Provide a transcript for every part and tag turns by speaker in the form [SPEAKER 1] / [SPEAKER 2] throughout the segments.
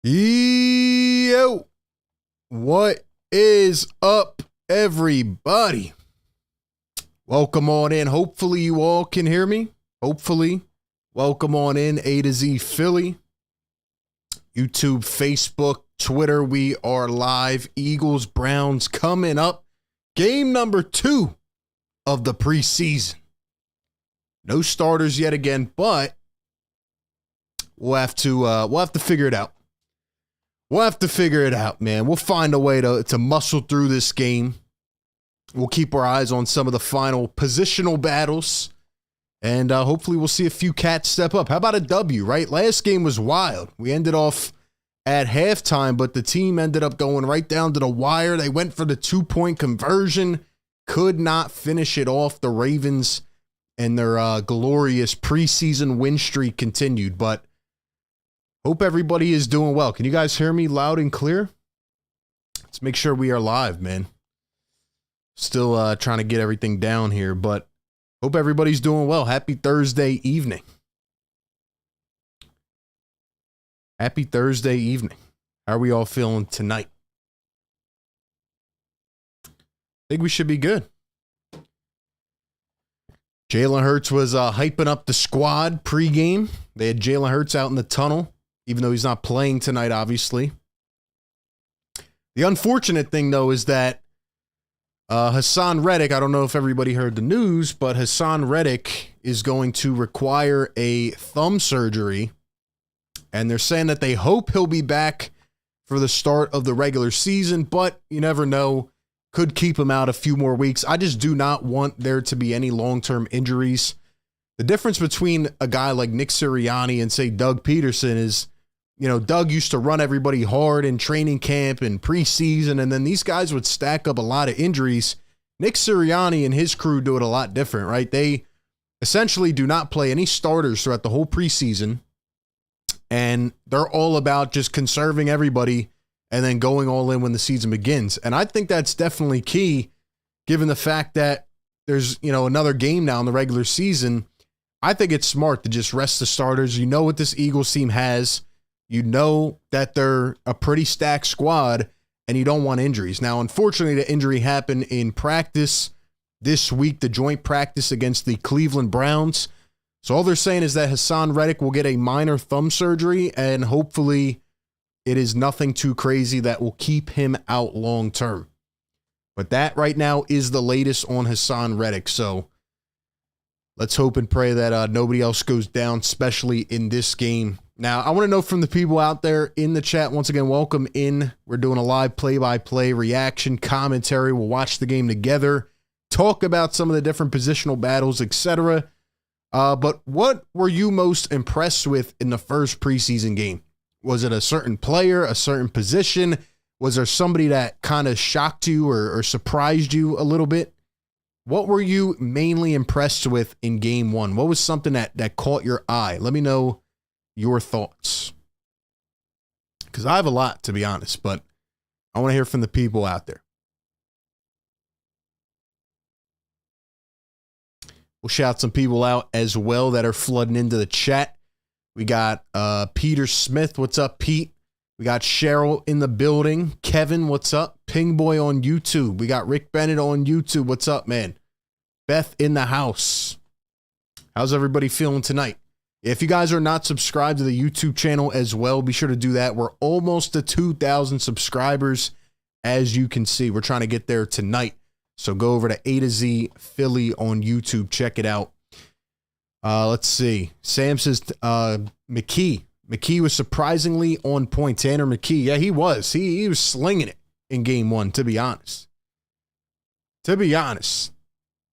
[SPEAKER 1] Yo, what is up, everybody? Welcome on in. Hopefully you all can hear me. Hopefully. Welcome on in, A to Z Philly. YouTube, Facebook, Twitter, we are live. Eagles, Browns coming up. Game number 2 of the preseason. No starters yet again, but we'll have to figure it out. We'll have to figure it out, man. We'll find a way to muscle through this game. We'll keep our eyes on some of the final positional battles. And hopefully we'll see a few cats step up. How about a W, right? Last game was wild. We ended off at halftime, but the team ended up going right down to the wire. They went for the 2-point conversion. Could not finish it off. The Ravens and their glorious preseason win streak continued. But hope everybody is doing well. Can you guys hear me loud and clear? Let's make sure we are live, man. Still trying to get everything down here, but hope everybody's doing well. Happy Thursday evening. Happy Thursday evening. How are we all feeling tonight? I think we should be good. Jalen Hurts was hyping up the squad pregame. They had Jalen Hurts out in the tunnel, even though he's not playing tonight, obviously. The unfortunate thing, though, is that Hassan Reddick, I don't know if everybody heard the news, but Hassan Reddick is going to require a thumb surgery. And they're saying that they hope he'll be back for the start of the regular season, but you never know. Could keep him out a few more weeks. I just do not want there to be any long-term injuries. The difference between a guy like Nick Sirianni and, say, Doug Peterson is, you know, Doug used to run everybody hard in training camp and preseason, and then these guys would stack up a lot of injuries. Nick Sirianni and his crew do it a lot different, right? They essentially do not play any starters throughout the whole preseason, and they're all about just conserving everybody and then going all in when the season begins. And I think that's definitely key, given the fact that there's, you know, another game now in the regular season. I think it's smart to just rest the starters. You know what this Eagles team has. You know that they're a pretty stacked squad, and you don't want injuries. Now, unfortunately, the injury happened in practice this week, the joint practice against the Cleveland Browns. So all they're saying is that Hassan Reddick will get a minor thumb surgery, and hopefully it is nothing too crazy that will keep him out long term. But that right now is the latest on Hassan Reddick. So let's hope and pray that nobody else goes down, especially in this game. Now, I want to know from the people out there in the chat, once again, welcome in. We're doing a live play-by-play reaction commentary. We'll watch the game together, talk about some of the different positional battles, etc. But what were you most impressed with in the first preseason game? Was it a certain player, a certain position? Was there somebody that kind of shocked you or surprised you a little bit? What were you mainly impressed with in game 1? What was something that caught your eye? Let me know your thoughts. Because I have a lot, to be honest, but I want to hear from the people out there. We'll shout some people out as well that are flooding into the chat. We got Peter Smith. What's up, Pete? We got Cheryl in the building. Kevin, what's up? Ping Boy on YouTube. We got Rick Bennett on YouTube. What's up, man? Beth in the house. How's everybody feeling tonight? If you guys are not subscribed to the YouTube channel as well, be sure to do that. We're almost to 2,000 subscribers. As you can see, we're trying to get there tonight. So go over to A to Z Philly on YouTube. Check it out. Let's see. Sam says McKee. McKee was surprisingly on point. Tanner McKee. Yeah, he was. He was slinging it in game 1, to be honest. To be honest,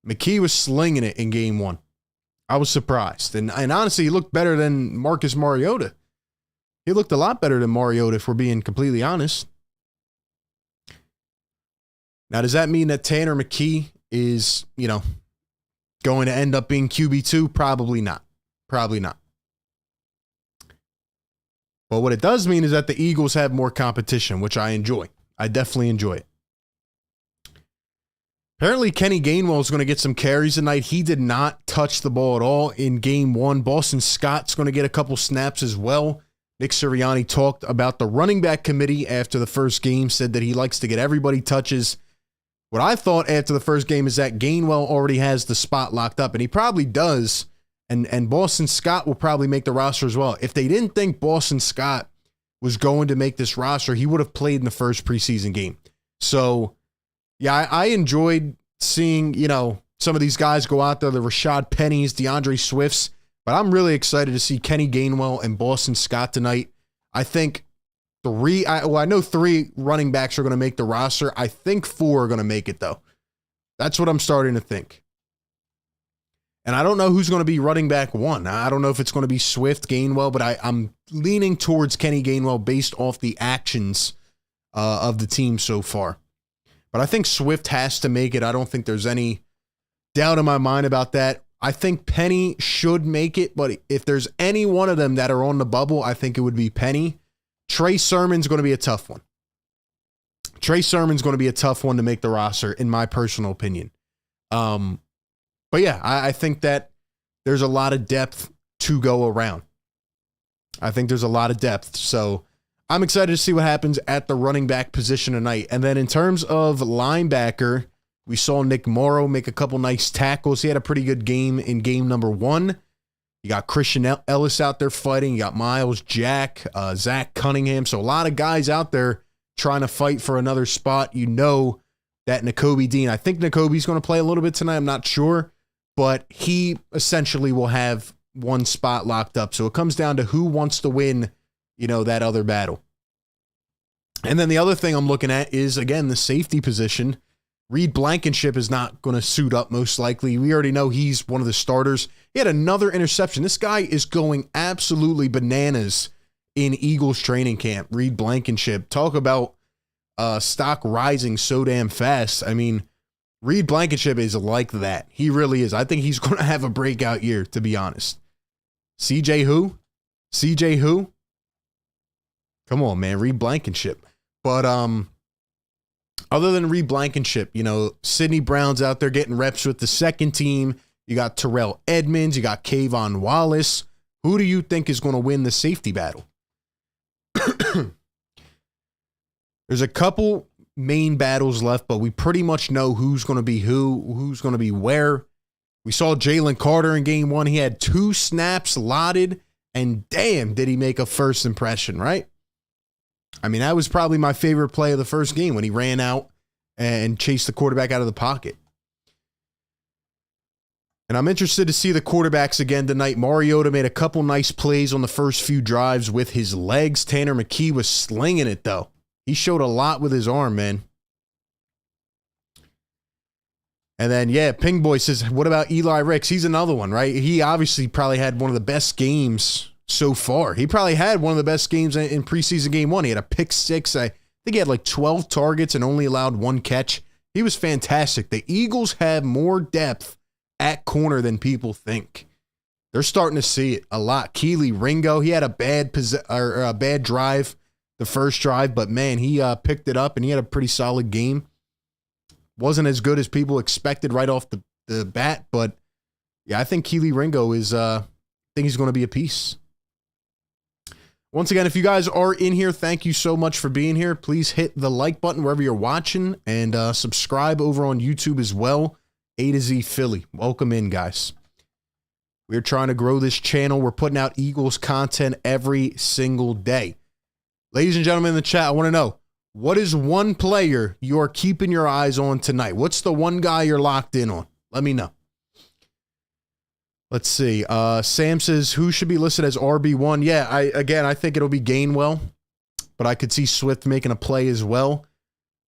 [SPEAKER 1] McKee was slinging it in game 1. I was surprised. And honestly, he looked better than Marcus Mariota. He looked a lot better than Mariota, if we're being completely honest. Now, does that mean that Tanner McKee is, you know, going to end up being QB2? Probably not. Probably not. But what it does mean is that the Eagles have more competition, which I enjoy. I definitely enjoy it. Apparently, Kenny Gainwell is going to get some carries tonight. He did not touch the ball at all in game 1. Boston Scott's going to get a couple snaps as well. Nick Sirianni talked about the running back committee after the first game, said that he likes to get everybody touches. What I thought after the first game is that Gainwell already has the spot locked up, and he probably does, and Boston Scott will probably make the roster as well. If they didn't think Boston Scott was going to make this roster, he would have played in the first preseason game. So, yeah, I enjoyed seeing, some of these guys go out there, the Rashad Pennies, DeAndre Swifts, but I'm really excited to see Kenny Gainwell and Boston Scott tonight. I think I know 3 running backs are going to make the roster. I think 4 are going to make it, though. That's what I'm starting to think. And I don't know who's going to be running back 1. I don't know if it's going to be Swift, Gainwell, but I'm leaning towards Kenny Gainwell based off the actions of the team so far. But I think Swift has to make it. I don't think there's any doubt in my mind about that. I think Penny should make it, but if there's any one of them that are on the bubble, I think it would be Penny. Trey Sermon's going to be a tough one. Trey Sermon's going to be a tough one to make the roster, in my personal opinion. But yeah, I think that there's a lot of depth to go around. I think there's a lot of depth. So I'm excited to see what happens at the running back position tonight. And then in terms of linebacker, we saw Nick Morrow make a couple nice tackles. He had a pretty good game in game number 1. You got Christian Ellis out there fighting. You got Miles Jack, Zach Cunningham. So a lot of guys out there trying to fight for another spot. That Nakobe Dean, I think Nakobe's going to play a little bit tonight. I'm not sure, but he essentially will have one spot locked up. So it comes down to who wants to win, that other battle. And then the other thing I'm looking at is, again, the safety position. Reed Blankenship is not going to suit up most likely. We already know he's one of the starters. He had another interception. This guy is going absolutely bananas in Eagles training camp. Reed Blankenship. Talk about stock rising so damn fast. I mean, Reed Blankenship is like that. He really is. I think he's going to have a breakout year, to be honest. CJ who? CJ who? Come on, man. Reed Blankenship. But other than Reed Blankenship, Sidney Brown's out there getting reps with the second team. You got Terrell Edmonds. You got Kayvon Wallace. Who do you think is going to win the safety battle? There's a couple main battles left, but we pretty much know who's going to be who's going to be where. We saw Jalen Carter in game 1. He had 2 snaps lotted, and damn, did he make a first impression, right? I mean, that was probably my favorite play of the first game when he ran out and chased the quarterback out of the pocket. And I'm interested to see the quarterbacks again tonight. Mariota made a couple nice plays on the first few drives with his legs. Tanner McKee was slinging it, though. He showed a lot with his arm, man. And then, Ping Boy says, what about Eli Ricks? He's another one, right? He obviously probably had one of the best games so far. He probably had one of the best games in preseason game 1. He had a pick 6. I think he had like 12 targets and only allowed 1 catch. He was fantastic. The Eagles have more depth at corner than people think. They're starting to see it a lot. Keely Ringo, he had a bad drive, the first drive, but man, he picked it up and he had a pretty solid game. Wasn't as good as people expected right off the bat, but yeah, I think Keely Ringo is, I think he's going to be a piece. Once again, if you guys are in here, thank you so much for being here. Please hit the like button wherever you're watching and subscribe over on YouTube as well. A to Z Philly. Welcome in, guys. We're trying to grow this channel. We're putting out Eagles content every single day. Ladies and gentlemen in the chat, I want to know, what is one player you are keeping your eyes on tonight? What's the one guy you're locked in on? Let me know. Let's see. Sam says, who should be listed as RB1? Yeah, I think it'll be Gainwell, but I could see Swift making a play as well.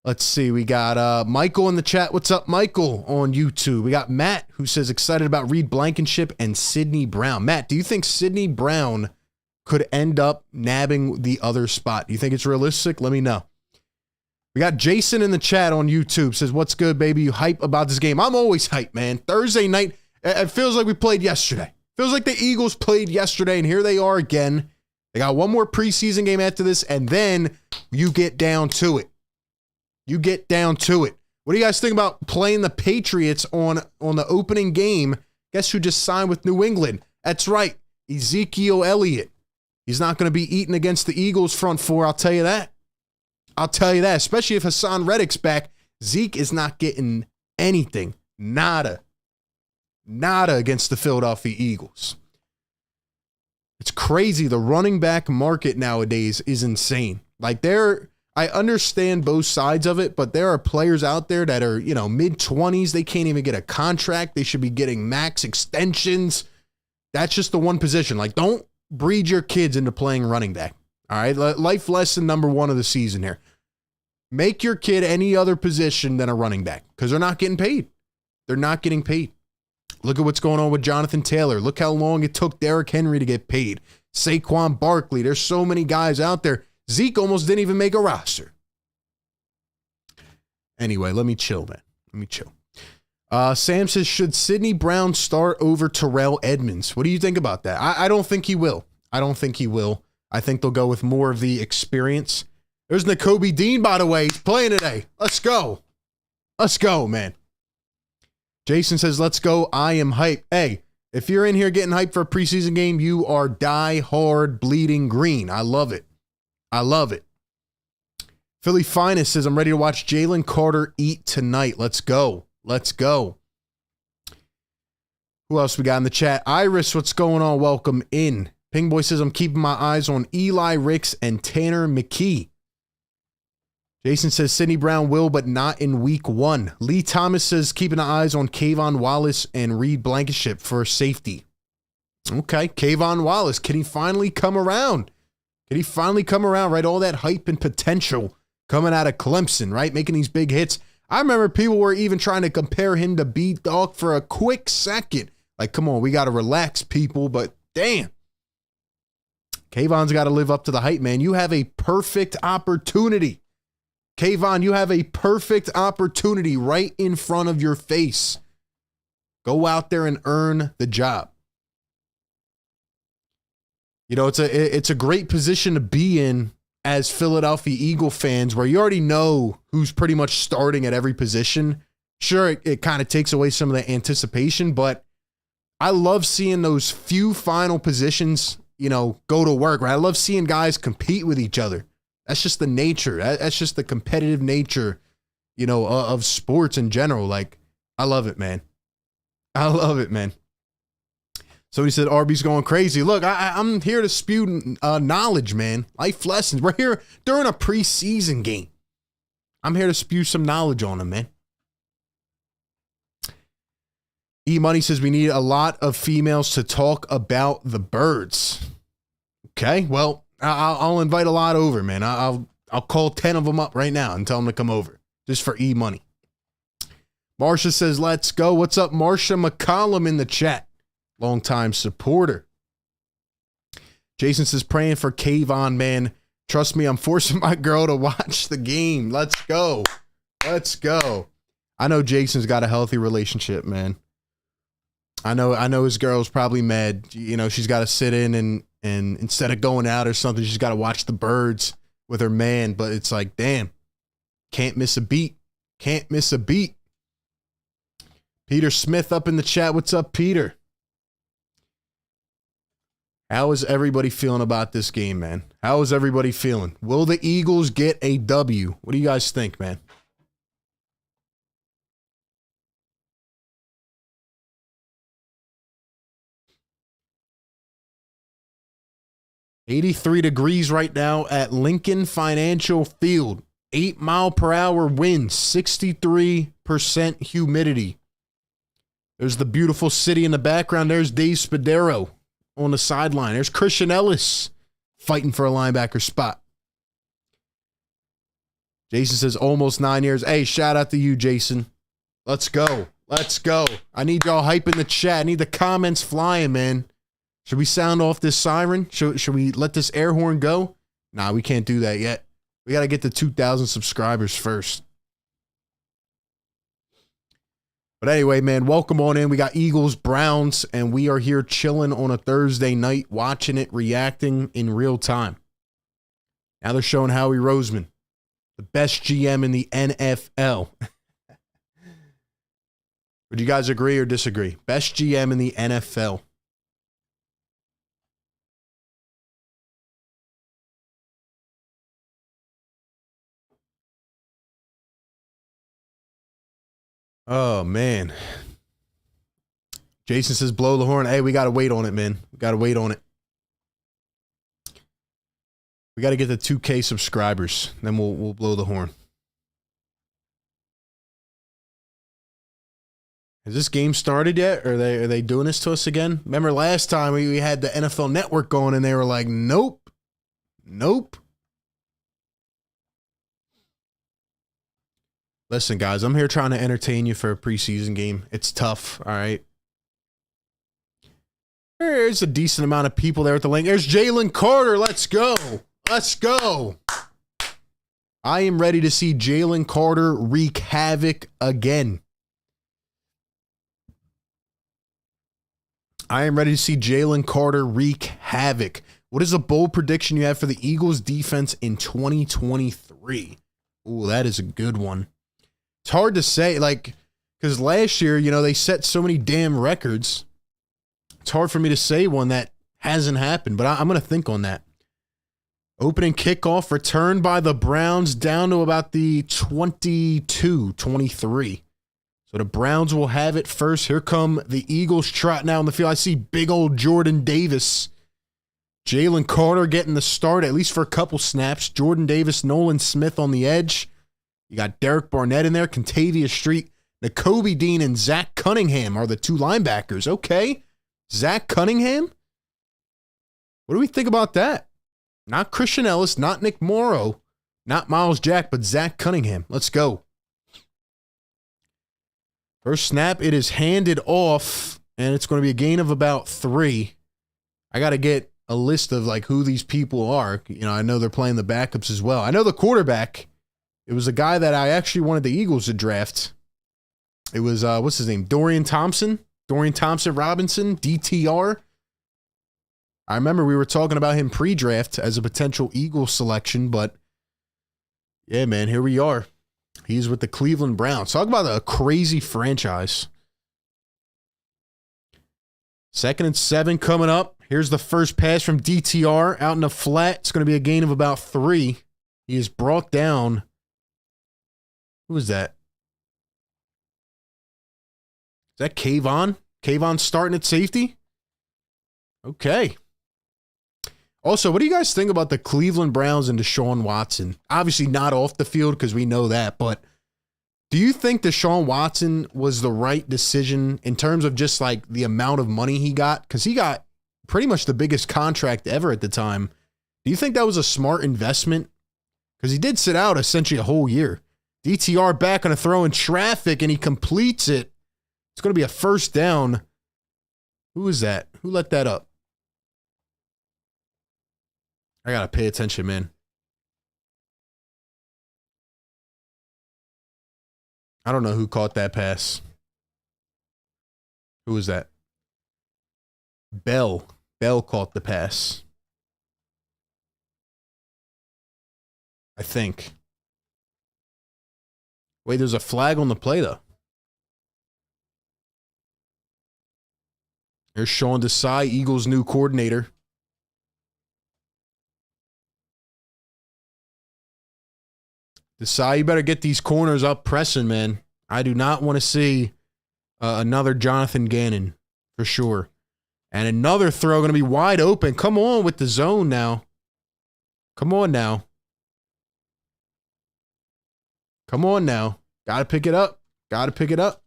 [SPEAKER 1] Let's see. We got Michael in the chat. What's up, Michael, on YouTube? We got Matt, who says excited about Reed Blankenship and Sidney Brown. Matt, do you think Sidney Brown could end up nabbing the other spot? Do you think it's realistic? Let me know. We got Jason in the chat on YouTube. Says, what's good, baby? You hype about this game? I'm always hype, man. Thursday night. It feels like we played yesterday. Feels like the Eagles played yesterday, and here they are again. They got one more preseason game after this, and then you get down to it. You get down to it. What do you guys think about playing the Patriots on the opening game? Guess who just signed with New England? That's right, Ezekiel Elliott. He's not going to be eating against the Eagles front four, I'll tell you that. I'll tell you that, especially if Hassan Reddick's back. Zeke is not getting anything. Nada against the Philadelphia Eagles. It's crazy. The running back market nowadays is insane. Like I understand both sides of it, but there are players out there that are, mid-20s. They can't even get a contract. They should be getting max extensions. That's just the one position. Like, don't breed your kids into playing running back. All right. Life lesson number 1 of the season here. Make your kid any other position than a running back because they're not getting paid. They're not getting paid. Look at what's going on with Jonathan Taylor. Look how long it took Derrick Henry to get paid. Saquon Barkley. There's so many guys out there. Zeke almost didn't even make a roster. Anyway, let me chill, man. Let me chill. Sam says, should Sidney Brown start over Terrell Edmonds? What do you think about that? I don't think he will. I think they'll go with more of the experience. There's Nakobe Dean, by the way. He's playing today. Let's go. Let's go, man. Jason says, let's go. I am hyped. Hey, if you're in here getting hyped for a preseason game, you are die-hard bleeding green. I love it. I love it. Philly Finest says, I'm ready to watch Jalen Carter eat tonight. Let's go. Let's go. Who else we got in the chat? Iris, what's going on? Welcome in. Ping Boy says, I'm keeping my eyes on Eli Ricks and Tanner McKee. Jason says, Sidney Brown will, but not in week 1. Lee Thomas says, keeping the eyes on Kayvon Wallace and Reed Blankenship for safety. Okay, Kayvon Wallace, can he finally come around? Right? All that hype and potential coming out of Clemson, right? Making these big hits. I remember people were even trying to compare him to B-Dog for a quick second. Like, come on, we got to relax, people, but damn. Kayvon's got to live up to the hype, man. You have a perfect opportunity. Kayvon, you have a perfect opportunity right in front of your face. Go out there and earn the job. It's a great position to be in as Philadelphia Eagle fans, where you already know who's pretty much starting at every position. Sure, it kind of takes away some of the anticipation, but I love seeing those few final positions, go to work, right? I love seeing guys compete with each other. That's just the nature. That's just the competitive nature, of sports in general. Like, I love it, man. I love it, man. Somebody said Arby's going crazy. Look, I'm here to spew knowledge, man. Life lessons. We're here during a preseason game. I'm here to spew some knowledge on them, man. E-Money says we need a lot of females to talk about the birds. Okay, well, I'll invite a lot over, man. I'll call 10 of them up right now and tell them to come over just for E-Money. Marsha says, let's go. What's up, Marsha McCollum in the chat? Longtime supporter. Jason says, praying for Kayvon, man. Trust me, I'm forcing my girl to watch the game. Let's go. Let's go. I know Jason's got a healthy relationship, man. I know his girl's probably mad. She's got to sit in and instead of going out or something, she's got to watch the birds with her man. But it's like, damn, can't miss a beat. Can't miss a beat. Peter Smith up in the chat. What's up, Peter? How is everybody feeling about this game, man? How is everybody feeling? Will the Eagles get a W? What do you guys think, man? $83 degrees right now at Lincoln Financial Field. 8-mile-per-hour winds, 63% humidity. There's the beautiful city in the background. There's Dave Spadaro on the sideline. There's Christian Ellis fighting for a linebacker spot. Jason says almost 9 years. Hey, shout out to you, Jason. Let's go. Let's go. I need y'all hype in the chat. I need the comments flying, man. Should we sound off this siren? Should we let this air horn go? Nah, we can't do that yet. We got to get to 2,000 subscribers first. But anyway, man, welcome on in. We got Eagles, Browns, and we are here chilling on a Thursday night, watching it, reacting in real time. Now they're showing Howie Roseman, the best GM in the NFL. Would you guys agree or disagree? Best GM in the NFL. Oh, man. Jason says, blow the horn. Hey, we got to wait on it, man. We got to wait on it. We got to get the 2K subscribers. Then we'll blow the horn. Has this game started yet? Or are they doing this to us again? Remember last time we had the NFL Network going and they were like, nope. Nope. Listen, guys, I'm here trying to entertain you for a preseason game. It's tough, all right? There's a decent amount of people there at the link. There's Jalen Carter. Let's go. Let's go. I am ready to see Jalen Carter wreak havoc again. I am ready to see Jalen Carter wreak havoc. What is a bold prediction you have for the Eagles defense in 2023? Ooh, that is a good one. It's hard to say, like, because last year, you know, they set so many damn records. It's hard for me to say one that hasn't happened, but I'm going to think on that. Opening kickoff returned by the Browns down to about the 22-23. So the Browns will have it first. Here come the Eagles trotting out in the field. I see big old Jordan Davis. Jalen Carter getting the start, at least for a couple snaps. Jordan Davis, Nolan Smith on the edge. You got Derek Barnett in there, Contavious Street, Nakobe Dean, and Zach Cunningham are the two linebackers. Okay. Zach Cunningham? What do we think about that? Not Christian Ellis, not Nick Morrow, not Miles Jack, but Zach Cunningham. Let's go. First snap, it is handed off, and it's going to be a gain of about 3. I got to get a list of like who these people are. You know, I know they're playing the backups as well. I know the quarterback. It was a guy that I actually wanted the Eagles to draft. It was, what's his name? Dorian Thompson Robinson, DTR. I remember we were talking about him pre-draft as a potential Eagles selection, but yeah, man, here we are. He's with the Cleveland Browns. Talk about a crazy franchise. 2nd and 7 coming up. Here's the first pass from DTR out in the flat. It's going to be a gain of about 3. He is brought down. Who is that? Is that Kayvon? Kayvon starting at safety? Okay. Also, what do you guys think about the Cleveland Browns and Deshaun Watson? Obviously not off the field because we know that, but do you think Deshaun Watson was the right decision in terms of just like the amount of money he got? Because he got pretty much the biggest contract ever at the time. Do you think that was a smart investment? Because he did sit out essentially a whole year. DTR back on a throw in traffic and he completes it. It's going to be a first down. Who is that? Who let that up? I got to pay attention, man. I don't know who caught that pass. Who was that? Bell. Bell caught the pass. I think. Wait, there's a flag on the play, though. Here's Sean Desai, Eagles' new coordinator. Desai, you better get these corners up pressing, man. I do not want to see another Jonathan Gannon, for sure. And another throw going to be wide open. Come on with the zone now. Come on now. Come on now. Got to pick it up. Got to pick it up.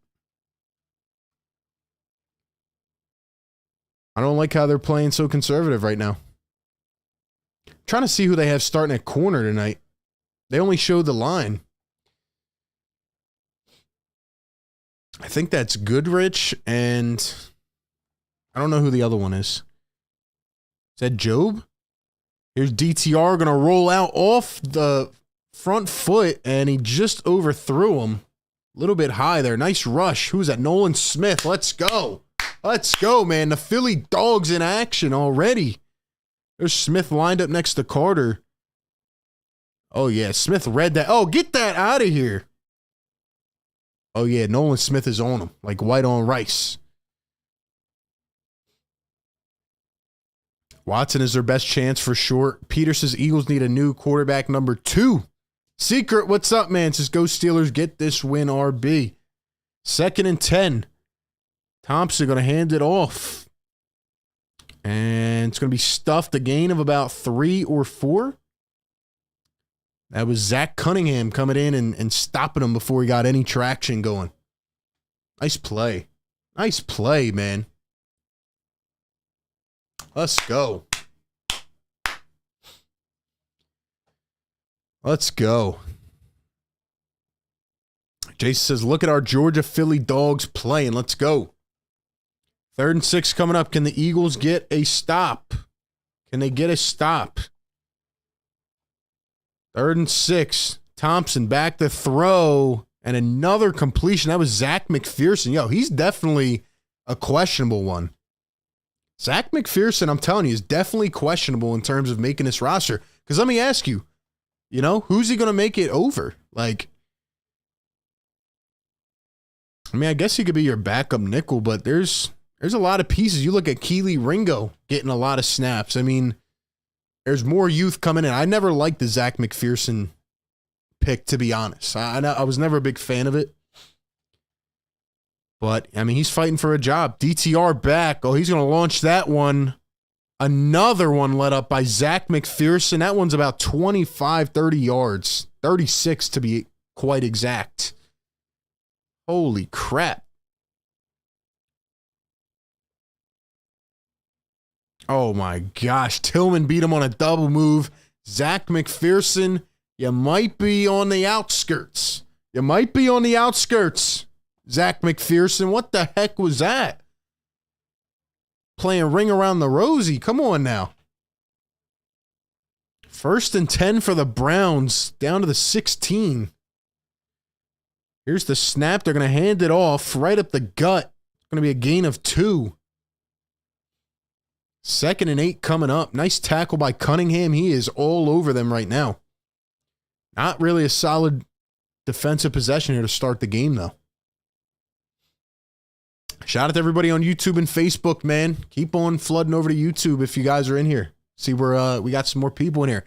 [SPEAKER 1] I don't like how they're playing so conservative right now. I'm trying to see who they have starting at corner tonight. They only showed the line. I think that's Goodrich, and I don't know who the other one is. Is that Job? Here's DTR going to roll out off the front foot, and he just overthrew him. A little bit high there. Nice rush. Who's that? Nolan Smith. Let's go. Let's go, man. The Philly Dogs in action already. There's Smith lined up next to Carter. Oh, yeah. Smith read that. Oh, get that out of here. Oh, yeah. Nolan Smith is on him. Like white on rice. Watson is their best chance for sure. Peter says Eagles need a new quarterback number 2. Secret, what's up, man? Says go Steelers, get this win, RB. 2nd and 10. Thompson going to hand it off. And it's going to be stuffed, a gain of about 3 or 4. That was Zach Cunningham coming in and stopping him before he got any traction going. Nice play. Nice play, man. Let's go. Let's go. Jason says, look at our Georgia Philly dogs playing. Let's go. 3rd and 6 coming up. Can the Eagles get a stop? Can they get a stop? 3rd and 6. Thompson back to throw. And another completion. That was Zach McPherson. Yo, he's definitely a questionable one. Zach McPherson, I'm telling you, is definitely questionable in terms of making this roster. Because let me ask you, who's he going to make it over? Like, I mean, I guess he could be your backup nickel, but there's a lot of pieces. You look at Keely Ringo getting a lot of snaps. I mean, there's more youth coming in. I never liked the Zach McPherson pick, to be honest. I was never a big fan of it. But, I mean, he's fighting for a job. DTR back. Oh, he's going to launch that one. Another one led up by Zach McPherson. That one's about 25, 30 yards. 36 to be quite exact. Holy crap. Oh, my gosh. Tillman beat him on a double move. Zach McPherson, you might be on the outskirts. You might be on the outskirts. Zach McPherson, what the heck was that? Playing Ring Around the Rosie. Come on now. 1st and 10 for the Browns, down to the 16. Here's the snap. They're going to hand it off right up the gut. It's going to be a gain of 2. 2nd and 8 coming up. Nice tackle by Cunningham. He is all over them right now. Not really a solid defensive possession here to start the game, though. Shout out to everybody on YouTube and Facebook, man. Keep on flooding over to YouTube if you guys are in here. See, we got some more people in here.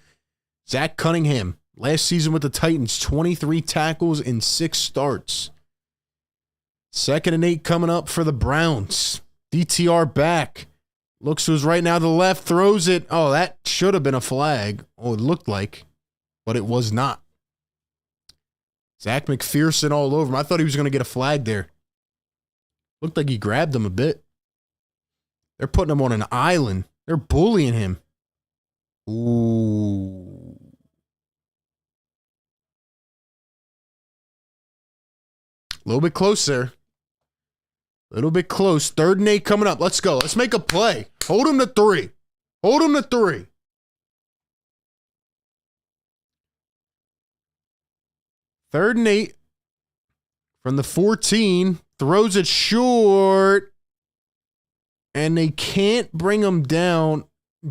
[SPEAKER 1] Zach Cunningham, last season with the Titans, 23 tackles in 6 starts. 2nd and 8 coming up for the Browns. DTR back. Looks to his right now to the left, throws it. Oh, that should have been a flag. Oh, it looked like, but it was not. Zach McPherson all over him. I thought he was going to get a flag there. Looked like he grabbed him a bit. They're putting him on an island. They're bullying him. Ooh. A little bit close there. A little bit close. 3rd and 8 coming up. Let's go. Let's make a play. Hold him to 3. Hold him to 3. Third and 8 from the 14. Throws it short. And they can't bring him down.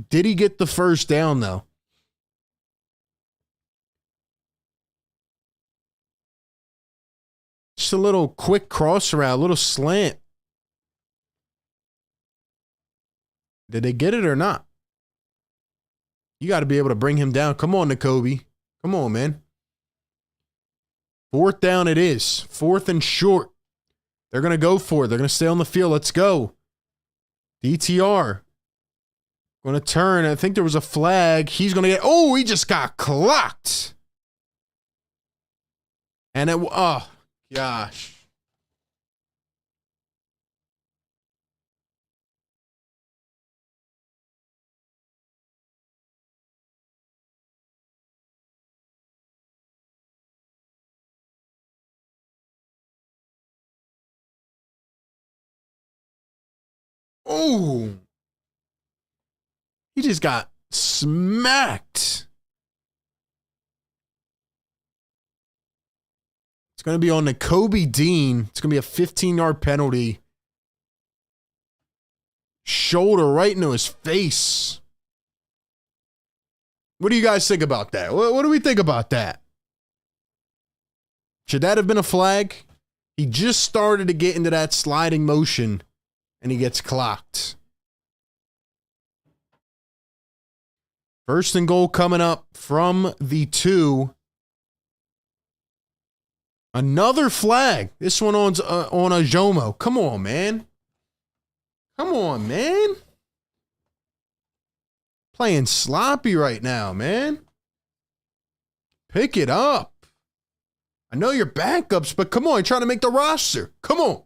[SPEAKER 1] Did he get the first down, though? Just a little quick cross route, a little slant. Did they get it or not? You got to be able to bring him down. Come on, N'Kobe. Come on, man. 4th down it is. 4th and short. They're going to go for it. They're going to stay on the field. Let's go. DTR. Going to turn. I think there was a flag. He's going to get... Oh, he just got clocked. And it... Oh, gosh. Oh. He just got smacked. It's going to be on N'Kobe Dean. It's going to be a 15-yard penalty. Shoulder right into his face. What do you guys think about that? What do we think about that? Should that have been a flag? He just started to get into that sliding motion, and he gets clocked. 1st and goal coming up from the 2. Another flag. This one on a Jomo. Come on, man. Come on, man. Playing sloppy right now, man. Pick it up. I know you're backups, but come on, you're trying to make the roster. Come on.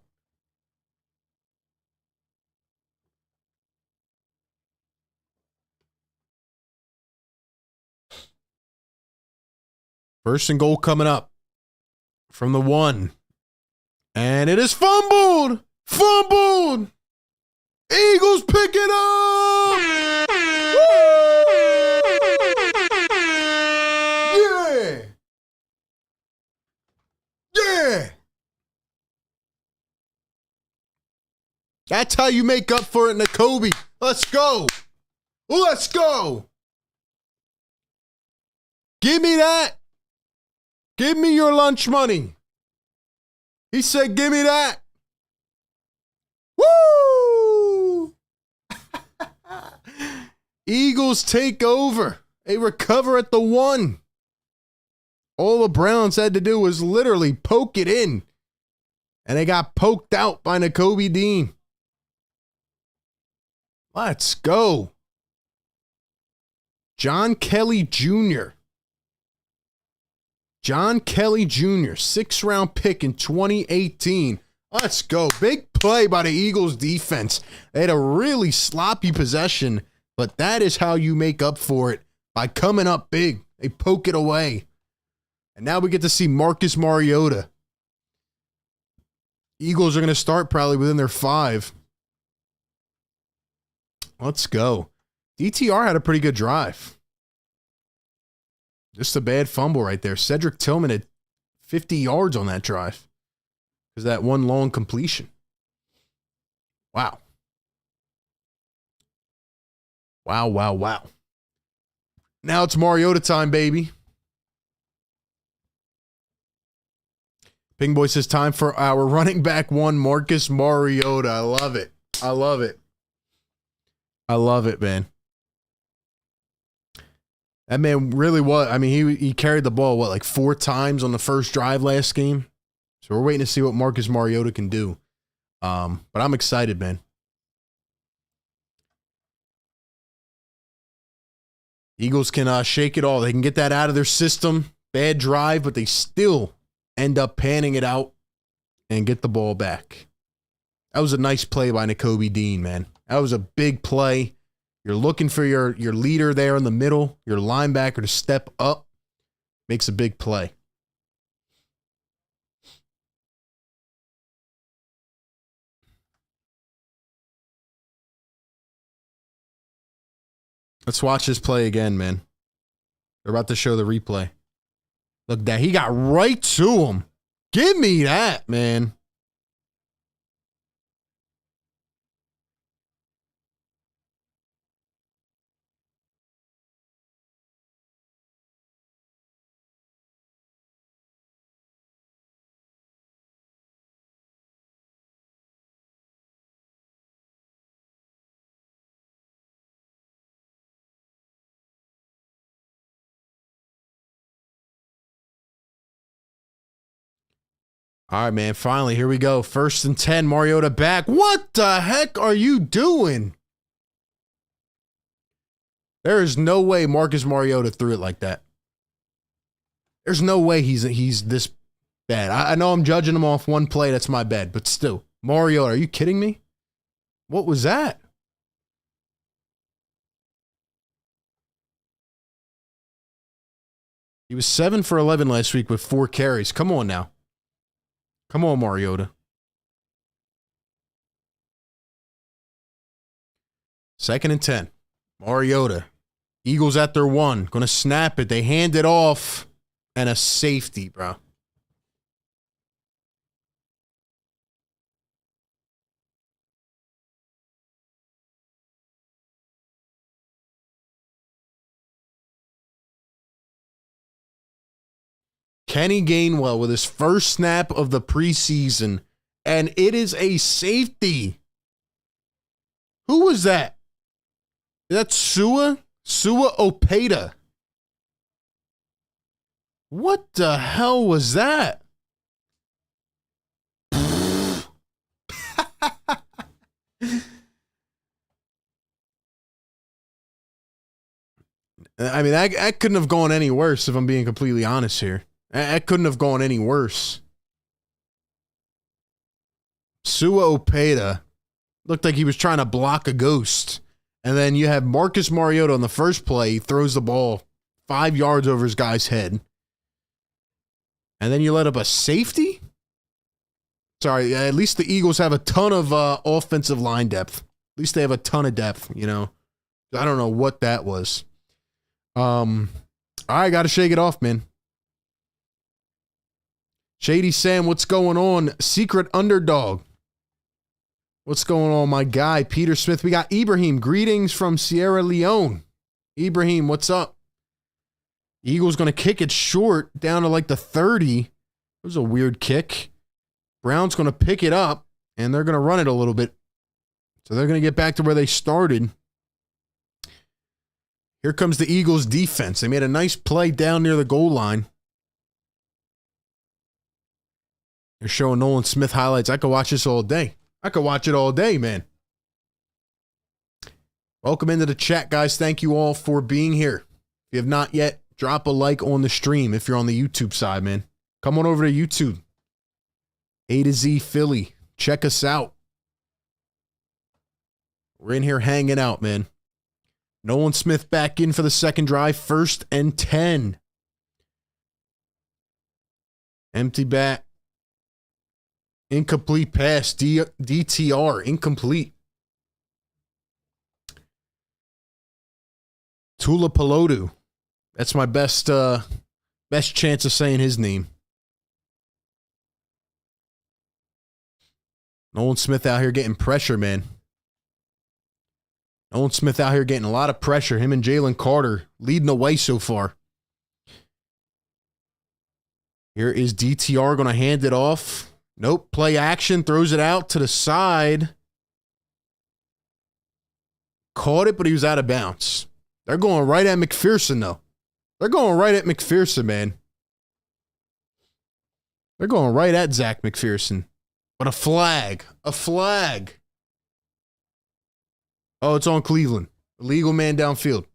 [SPEAKER 1] First and goal coming up from the 1. And it is fumbled. Fumbled. Eagles pick it up. Yeah. Yeah. That's how you make up for it, Nakobe. Let's go. Let's go. Give me that. Give me your lunch money. He said, give me that. Woo! Eagles take over. They recover at the 1. All the Browns had to do was literally poke it in. And they got poked out by Nakobe Dean. Let's go. John Kelly Jr. John Kelly Jr., 6th-round pick in 2018. Let's go. Big play by the Eagles defense. They had a really sloppy possession, but that is how you make up for it, by coming up big. They poke it away. And now we get to see Marcus Mariota. Eagles are going to start probably within their 5. Let's go. DTR had a pretty good drive. Just a bad fumble right there. Cedric Tillman had 50 yards on that drive because that one long completion. Wow. Wow, wow, wow. Now it's Mariota time, baby. Ping Boy says time for our running back 1, Marcus Mariota. I love it. I love it. I love it, man. That man really was. I mean, he carried the ball, like 4 times on the first drive last game. So we're waiting to see what Marcus Mariota can do. But I'm excited, man. Eagles can shake it all. They can get that out of their system. Bad drive, but they still end up panning it out and get the ball back. That was a nice play by Nakobe Dean, man. That was a big play. You're looking for your leader there in the middle, your linebacker to step up. Makes a big play. Let's watch this play again, man. They're about to show the replay. Look, that he got right to him. Give me that, man. All right, man. Finally, here we go. 1st and 10. Mariota back. What the heck are you doing? There is no way Marcus Mariota threw it like that. There's no way he's this bad. I know I'm judging him off one play. That's my bad. But still, Mariota, are you kidding me? What was that? He was 7 for 11 last week with 4 carries. Come on now. Come on, Mariota. 2nd and 10. Mariota. Eagles at their 1. Going to snap it. They hand it off. And a safety, bro. Kenny Gainwell with his first snap of the preseason, and it is a safety. Who was that? That's Sua Opeta. What the hell was that? I mean, that couldn't have gone any worse if I'm being completely honest here. That couldn't have gone any worse. Sua Opeta looked like he was trying to block a ghost. And then you have Marcus Mariota on the first play. He throws the ball 5 yards over his guy's head. And then you let up a safety? Sorry, at least the Eagles have a ton of offensive line depth. At least they have a ton of depth, you know. I don't know what that was. All right, got to shake it off, man. Shady Sam, what's going on? Secret Underdog. What's going on, my guy? Peter Smith. We got Ibrahim. Greetings from Sierra Leone. Ibrahim, what's up? Eagles going to kick it short down to like the 30. It was a weird kick. Brown's going to pick it up, and they're going to run it a little bit. So they're going to get back to where they started. Here comes the Eagles defense. They made a nice play down near the goal line. They're showing Nolan Smith highlights. I could watch this all day. I could watch it all day, man. Welcome into the chat, guys. Thank you all for being here. If you have not yet, drop a like on the stream if you're on the YouTube side, man. Come on over to YouTube. A to Z Philly. Check us out. We're in here hanging out, man. Nolan Smith back in for the second drive. 1st and 10. Empty bat. Incomplete pass. DTR. Incomplete. Tula Pelodu. That's my best chance of saying his name. Nolan Smith out here getting pressure, man. Nolan Smith out here getting a lot of pressure. Him and Jalen Carter leading the way so far. Here is DTR going to hand it off. Nope. Play action. Throws it out to the side. Caught it, but he was out of bounds. They're going right at McPherson, though. They're going right at McPherson, man. They're going right at Zach McPherson. But a flag. A flag. Oh, it's on Cleveland. Illegal man downfield.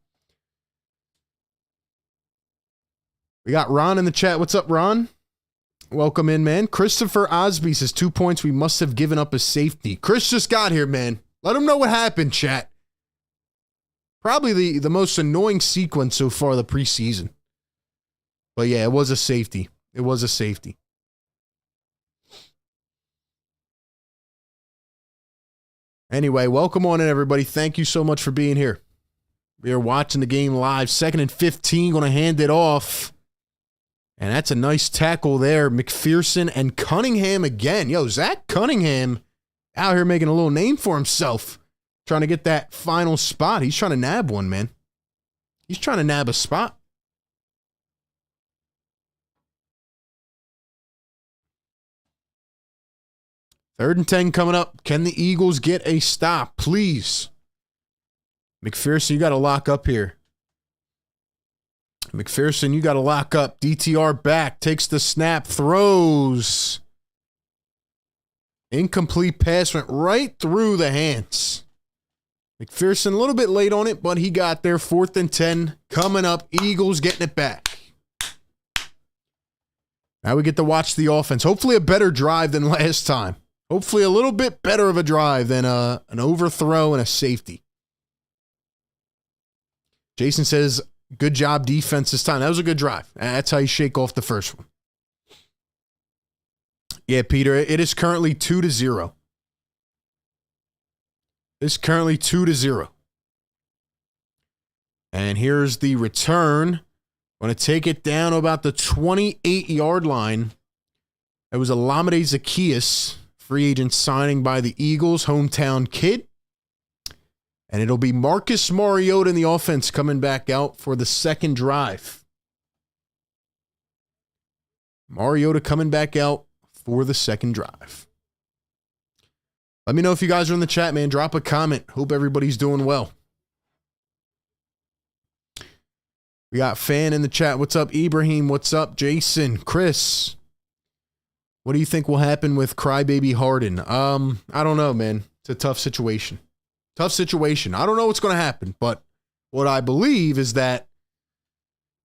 [SPEAKER 1] We got Ron in the chat. What's up, Ron? Welcome in, man. Christopher Osby says 2 points we must have given up as safety. Chris just got here, man. Let him know what happened, chat. Probably the most annoying sequence so far of the preseason. But yeah, it was a safety. It was a safety. Anyway, welcome on in, everybody. Thank you so much for being here. We are watching the game live. 2nd and 15, going to hand it off. And that's a nice tackle there. McPherson and Cunningham again. Yo, Zach Cunningham out here making a little name for himself. Trying to get that final spot. He's trying to nab one, man. He's trying to nab a spot. Third and 10 coming up. Can the Eagles get a stop, please? McPherson, you got to lock up here. McPherson, you got to lock up. DTR back, takes the snap, throws. Incomplete pass went right through the hands. McPherson a little bit late on it, but he got there. 4th and 10 coming up. Eagles getting it back. Now we get to watch the offense. Hopefully a better drive than last time. Hopefully a little bit better of a drive than an overthrow and a safety. Jason says, good job defense this time. That was a good drive. That's how you shake off the first one. Yeah, Peter, it is currently 2-0. It's currently 2-0. And here's the return. Going to take it down to about the 28-yard line. It was Olamide Zaccheaus, free agent signing by the Eagles, hometown kid. And it'll be Marcus Mariota in the offense coming back out for the second drive. Mariota coming back out for the second drive. Let me know if you guys are in the chat, man. Drop a comment. Hope everybody's doing well. We got Fan in the chat. What's up, Ibrahim? What's up, Jason? Chris? What do you think will happen with Crybaby Harden? I don't know, man. It's a tough situation. Tough situation. I don't know what's going to happen, but what I believe is that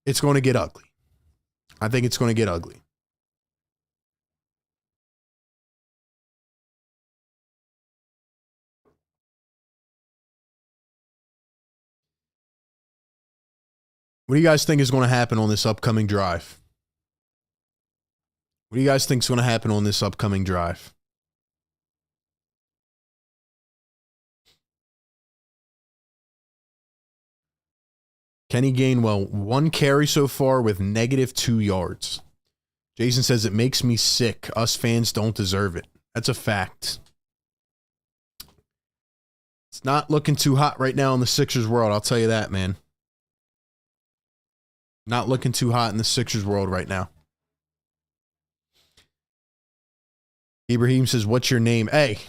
[SPEAKER 1] it's going to get ugly. I think it's going to get ugly. What do you guys think is going to happen on this upcoming drive? What do you guys think is going to happen on this upcoming drive? Kenny Gainwell, 1 carry so far with -2 yards. Jason says, it makes me sick. Us fans don't deserve it. That's a fact. It's not looking too hot right now in the Sixers world, I'll tell you that, man. Not looking too hot in the Sixers world right now. Ibrahim says, what's your name? Hey,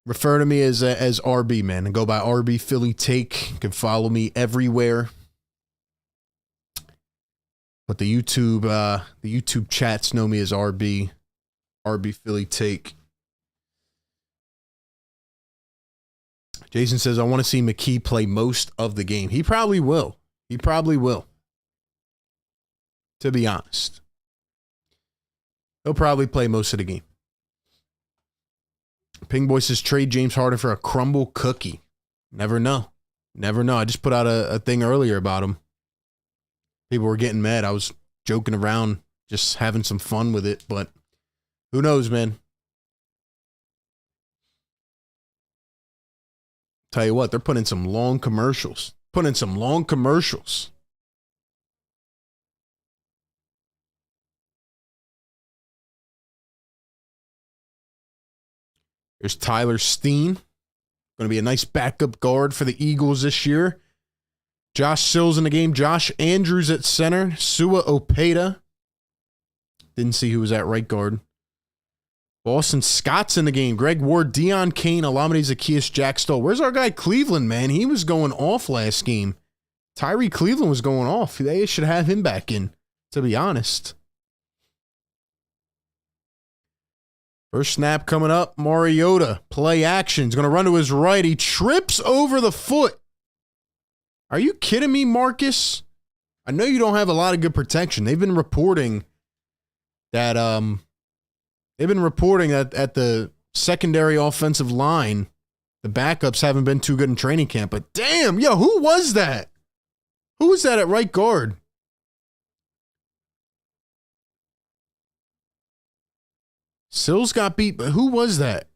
[SPEAKER 1] refer to me as RB, man. And go by RB Philly Take. You can follow me everywhere. But the YouTube chats know me as RB Philly Take. Jason says, I want to see McKee play most of the game. He probably will. He probably will. To be honest. He'll probably play most of the game. Ping Boy says, trade James Harden for a crumble cookie. Never know. Never know. I just put out a thing earlier about him. People were getting mad. I was joking around, just having some fun with it, but who knows, man? Tell you what, they're putting some long commercials. There's Tyler Steen. Going to be a nice backup guard for the Eagles this year. Josh Sills in the game. Josh Andrews at center. Sua Opeta. Didn't see who was at right guard. Boston Scott's in the game. Greg Ward, Deion Kane, Olamide Zaccheaus, Jack Stoll. Where's our guy Cleveland, man? He was going off last game. Tyree Cleveland was going off. They should have him back in, to be honest. First snap coming up. Mariota, play action. He's going to run to his right. He trips over the foot. Are you kidding me, Marcus? I know you don't have a lot of good protection. They've been reporting that at the secondary offensive line, the backups haven't been too good in training camp. But damn, yo, who was that? Who was that at right guard? Sills got beat, but who was that?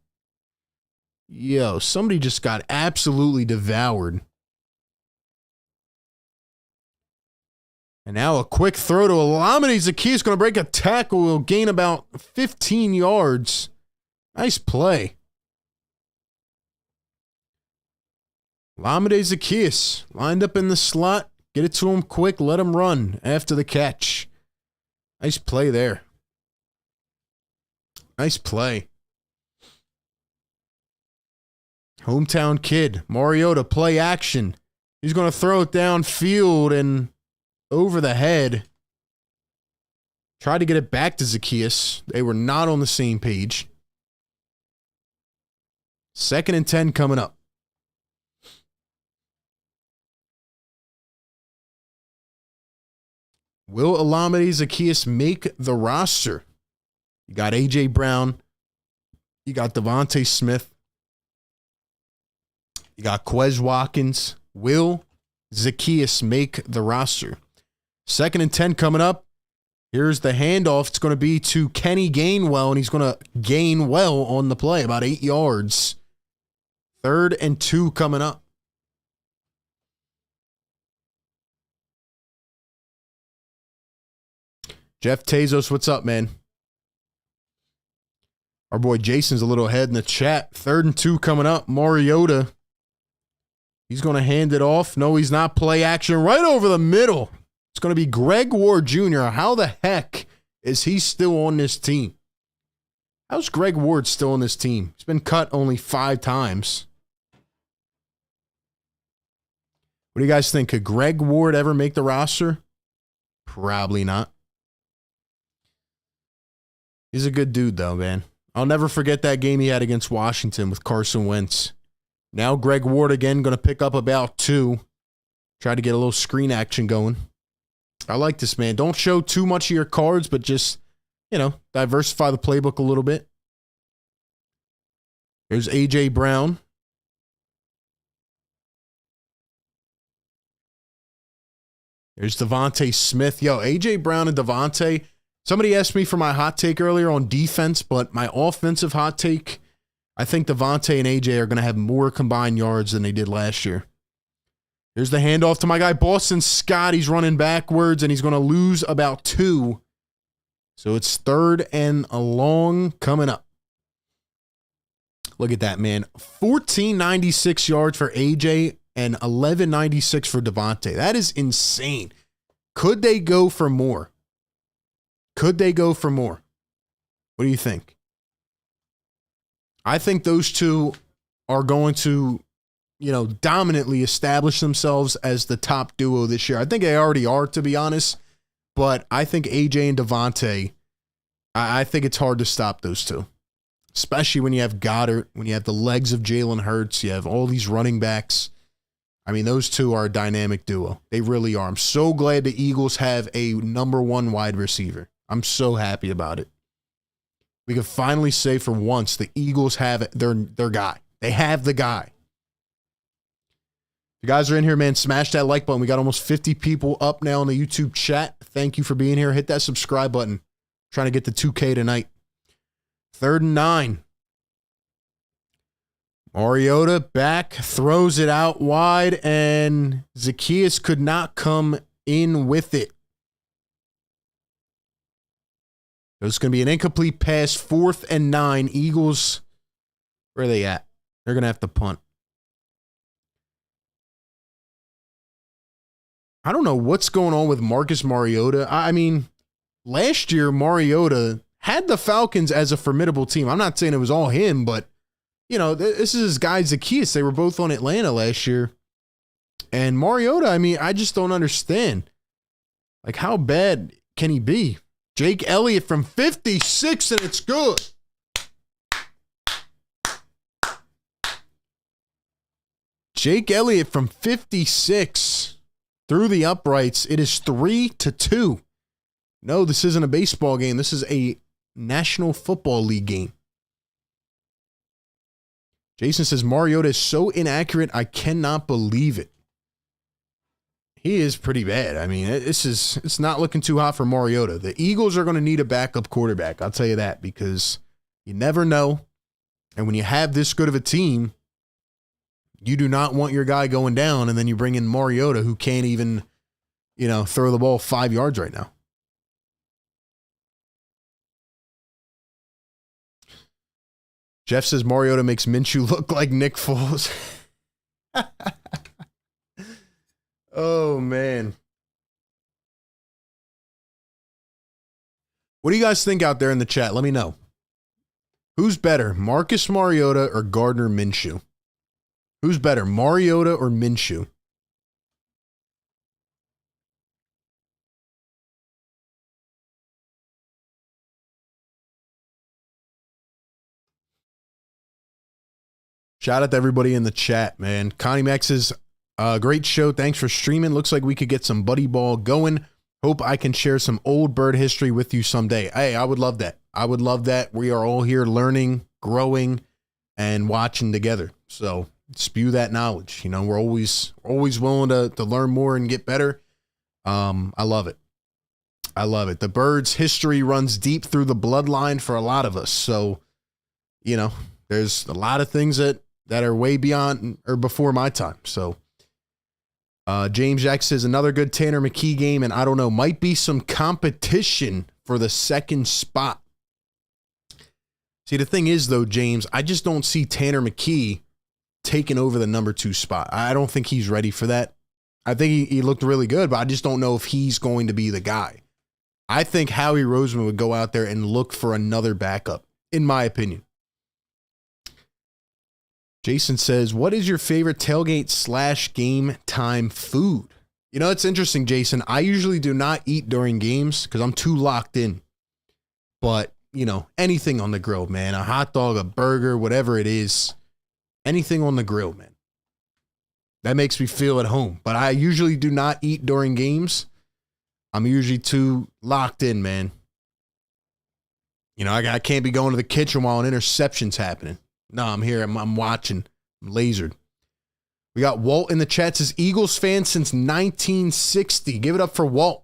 [SPEAKER 1] Yo, somebody just got absolutely devoured. And now a quick throw to Olamide Zaccheaus, going to break a tackle. Will gain about 15 yards. Nice play. Olamide Zaccheaus lined up in the slot. Get it to him quick. Let him run after the catch. Nice play there. Nice play. Hometown kid. Mariota, play action. He's going to throw it downfield and over the head. Tried to get it back to Zaccheaus. They were not on the same page. 2nd and 10 coming up. Will Olamide Zaccheaus make the roster? You got A.J. Brown. You got Devontae Smith. You got Quez Watkins. Will Zaccheaus make the roster? 2nd and 10 coming up. Here's the handoff. It's going to be to Kenny Gainwell, and he's going to gain well on the play, about 8 yards. 3rd and 2 coming up. Jeff Tezos, what's up, man? Our boy Jason's a little ahead in the chat. 3rd and 2 coming up. Mariota. He's going to hand it off. No, he's not. Play action right over the middle. It's going to be Greg Ward Jr. How the heck is he still on this team? How's Greg Ward still on this team? He's been cut only 5 times. What do you guys think? Could Greg Ward ever make the roster? Probably not. He's a good dude, though, man. I'll never forget that game he had against Washington with Carson Wentz. Now Greg Ward again going to pick up about 2. Try to get a little screen action going. I like this, man. Don't show too much of your cards, but just, diversify the playbook a little bit. Here's A.J. Brown. There's Devontae Smith. Yo, A.J. Brown and Devontae. Somebody asked me for my hot take earlier on defense, but my offensive hot take, I think Devontae and A.J. are going to have more combined yards than they did last year. Here's the handoff to my guy, Boston Scott. He's running backwards, and he's going to lose about 2. So it's 3rd and a long coming up. Look at that, man. 1496 yards for A.J., and 1196 for Devontae. That is insane. Could they go for more? Could they go for more? What do you think? I think those two are going to, dominantly establish themselves as the top duo this year. I think they already are, to be honest. But I think AJ and Devontae, I think it's hard to stop those two. Especially when you have Goddard, when you have the legs of Jalen Hurts, you have all these running backs. I mean, those two are a dynamic duo. They really are. I'm so glad the Eagles have a number 1 wide receiver. I'm so happy about it. We can finally say for once the Eagles have their guy. They have the guy. If you guys are in here, man, smash that like button. We got almost 50 people up now in the YouTube chat. Thank you for being here. Hit that subscribe button. Trying to get to 2K tonight. 3rd and 9. Mariota back, throws it out wide, and Zacchaeus could not come in with it. It's going to be an incomplete pass, 4th and 9. Eagles, where are they at? They're going to have to punt. I don't know what's going on with Marcus Mariota. I mean, last year, Mariota had the Falcons as a formidable team. I'm not saying it was all him, but this is his guy, Zacchaeus. They were both on Atlanta last year. And Mariota, I mean, I just don't understand. Like, how bad can he be? Jake Elliott from 56, and it's good. Jake Elliott from 56 through the uprights. It is 3-2. No, this isn't a baseball game. This is a National Football League game. Jason says, Mariota is so inaccurate, I cannot believe it. He is pretty bad. I mean, it's not looking too hot for Mariota. The Eagles are going to need a backup quarterback. I'll tell you that, because you never know. And when you have this good of a team, you do not want your guy going down, and then you bring in Mariota, who can't even, throw the ball 5 yards right now. Jeff says Mariota makes Minshew look like Nick Foles. Oh, man. What do you guys think out there in the chat? Let me know. Who's better, Marcus Mariota or Gardner Minshew? Who's better, Mariota or Minshew? Shout out to everybody in the chat, man. Connie Max says, great show. Thanks for streaming. Looks like we could get some buddy ball going. Hope I can share some old bird history with you someday. Hey, I would love that. I would love that. We are all here learning, growing, and watching together. So spew that knowledge. We're always willing to learn more and get better. I love it. I love it. The birds' history runs deep through the bloodline for a lot of us. So, there's a lot of things that are way beyond or before my time. So, James Jack says another good Tanner McKee game, and I don't know, might be some competition for the 2nd spot. See, the thing is, though, James, I just don't see Tanner McKee taking over the number 2 spot. I don't think he's ready for that. I think he looked really good, but I just don't know if he's going to be the guy. I think Howie Roseman would go out there and look for another backup, in my opinion. Jason says, what is your favorite tailgate / game time food? It's interesting, Jason. I usually do not eat during games because I'm too locked in. But anything on the grill, man. A hot dog, a burger, whatever it is. Anything on the grill, man. That makes me feel at home. But I usually do not eat during games. I'm usually too locked in, man. I can't be going to the kitchen while an interception's happening. No, I'm here. I'm watching. I'm lasered. We got Walt in the chat. Says Eagles fan since 1960. Give it up for Walt.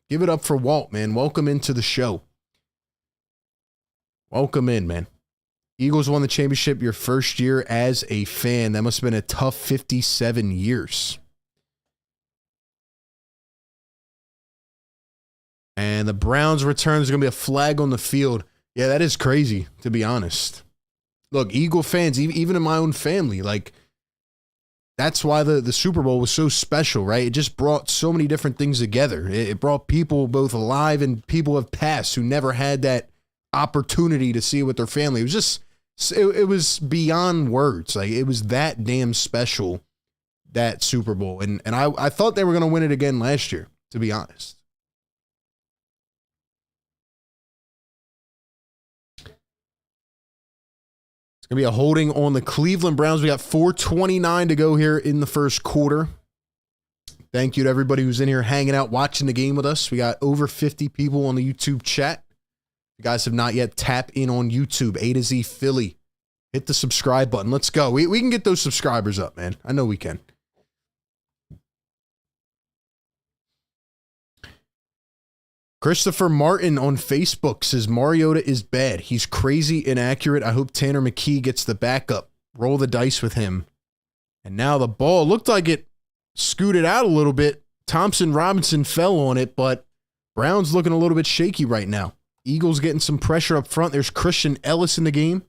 [SPEAKER 1] Give it up for Walt, man. Welcome into the show. Welcome in, man. Eagles won the championship your first year as a fan. That must have been a tough 57 years. And the Browns return. There's going to be a flag on the field. Yeah, that is crazy, to be honest. Look, Eagle fans, even in my own family, that's why the Super Bowl was so special, right? It just brought so many different things together. It brought people both alive and people have passed who never had that opportunity to see it with their family. It was just... It was beyond words. It was that damn special, that Super Bowl. And I thought they were going to win it again last year, to be honest. It's going to be a holding on the Cleveland Browns. We got 4:29 to go here in the first quarter. Thank you to everybody who's in here hanging out, watching the game with us. We got over 50 people on the YouTube chat. You guys have not yet tapped in on YouTube, A to Z Philly. Hit the subscribe button. Let's go. We can get those subscribers up, man. I know we can. Christopher Martin on Facebook says Mariota is bad. He's crazy inaccurate. I hope Tanner McKee gets the backup. Roll the dice with him. And now the ball looked like it scooted out a little bit. Thompson Robinson fell on it, but Brown's looking a little bit shaky right now. Eagles getting some pressure up front. There's Christian Ellis in the game.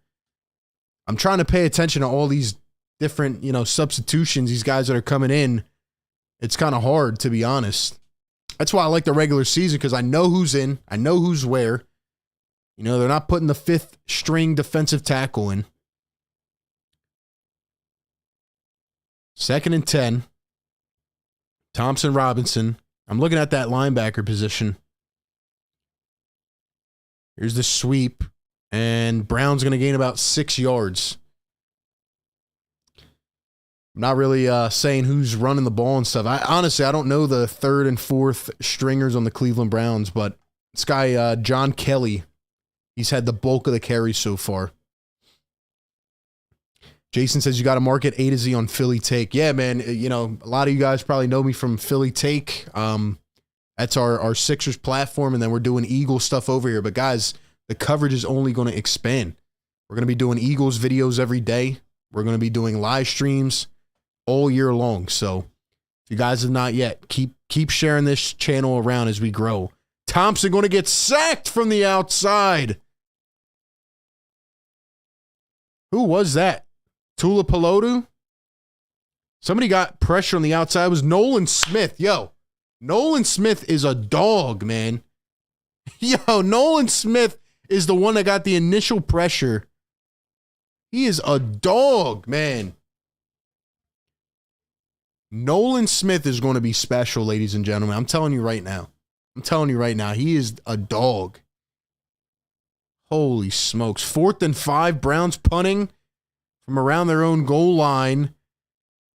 [SPEAKER 1] I'm trying to pay attention to all these different, substitutions, these guys that are coming in. It's kind of hard, to be honest. That's why I like the regular season, because I know who's in. I know who's where. They're not putting the fifth string defensive tackle in. 2nd and 10. Thompson Robinson. I'm looking at that linebacker position. Here's the sweep. And Brown's going to gain about 6 yards. I'm not really saying who's running the ball and stuff. Honestly, I don't know the 3rd and 4th stringers on the Cleveland Browns, but this guy, John Kelly, he's had the bulk of the carries so far. Jason says you got to market A to Z on Philly Take. Yeah, man, a lot of you guys probably know me from Philly Take. That's our Sixers platform, and then we're doing Eagle stuff over here. But guys, the coverage is only going to expand. We're going to be doing Eagles videos every day. We're going to be doing live streams all year long. So if you guys have not yet, keep sharing this channel around as we grow. Thompson going to get sacked from the outside. Who was that? Tula Pelotu? Somebody got pressure on the outside. It was Nolan Smith. Yo, Nolan Smith is a dog, man. Yo, Nolan Smith is the one that got the initial pressure. He is a dog, man. Nolan Smith is going to be special, ladies and gentlemen. I'm telling you right now. He is a dog. Holy smokes. 4th and 5. Browns punting from around their own goal line.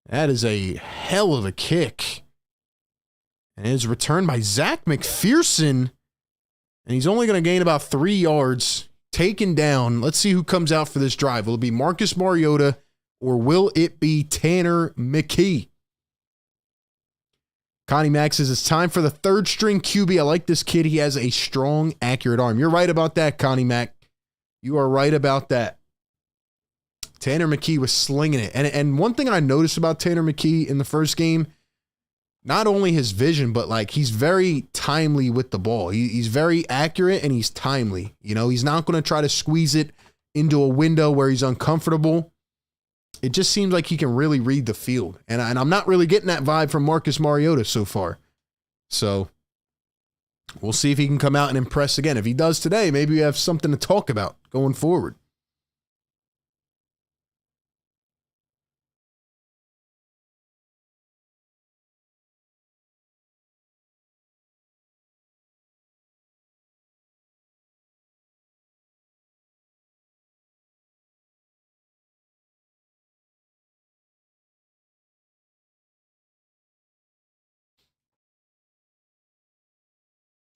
[SPEAKER 1] That is a hell of a kick. And it is returned by Zach McPherson. And he's only going to gain about 3 yards. Taken down. Let's see who comes out for this drive. Will it be Marcus Mariota or will it be Tanner McKee? Connie Max says it's time for the 3rd string QB. I like this kid. He has a strong, accurate arm. You're right about that, Connie Mac. You are right about that. Tanner McKee was slinging it. And one thing I noticed about Tanner McKee in the first game, not only his vision, but he's very timely with the ball. He's very accurate and he's timely. He's not going to try to squeeze it into a window where he's uncomfortable. It just seems like he can really read the field. And I'm not really getting that vibe from Marcus Mariota so far. So we'll see if he can come out and impress again. If he does today, maybe we have something to talk about going forward.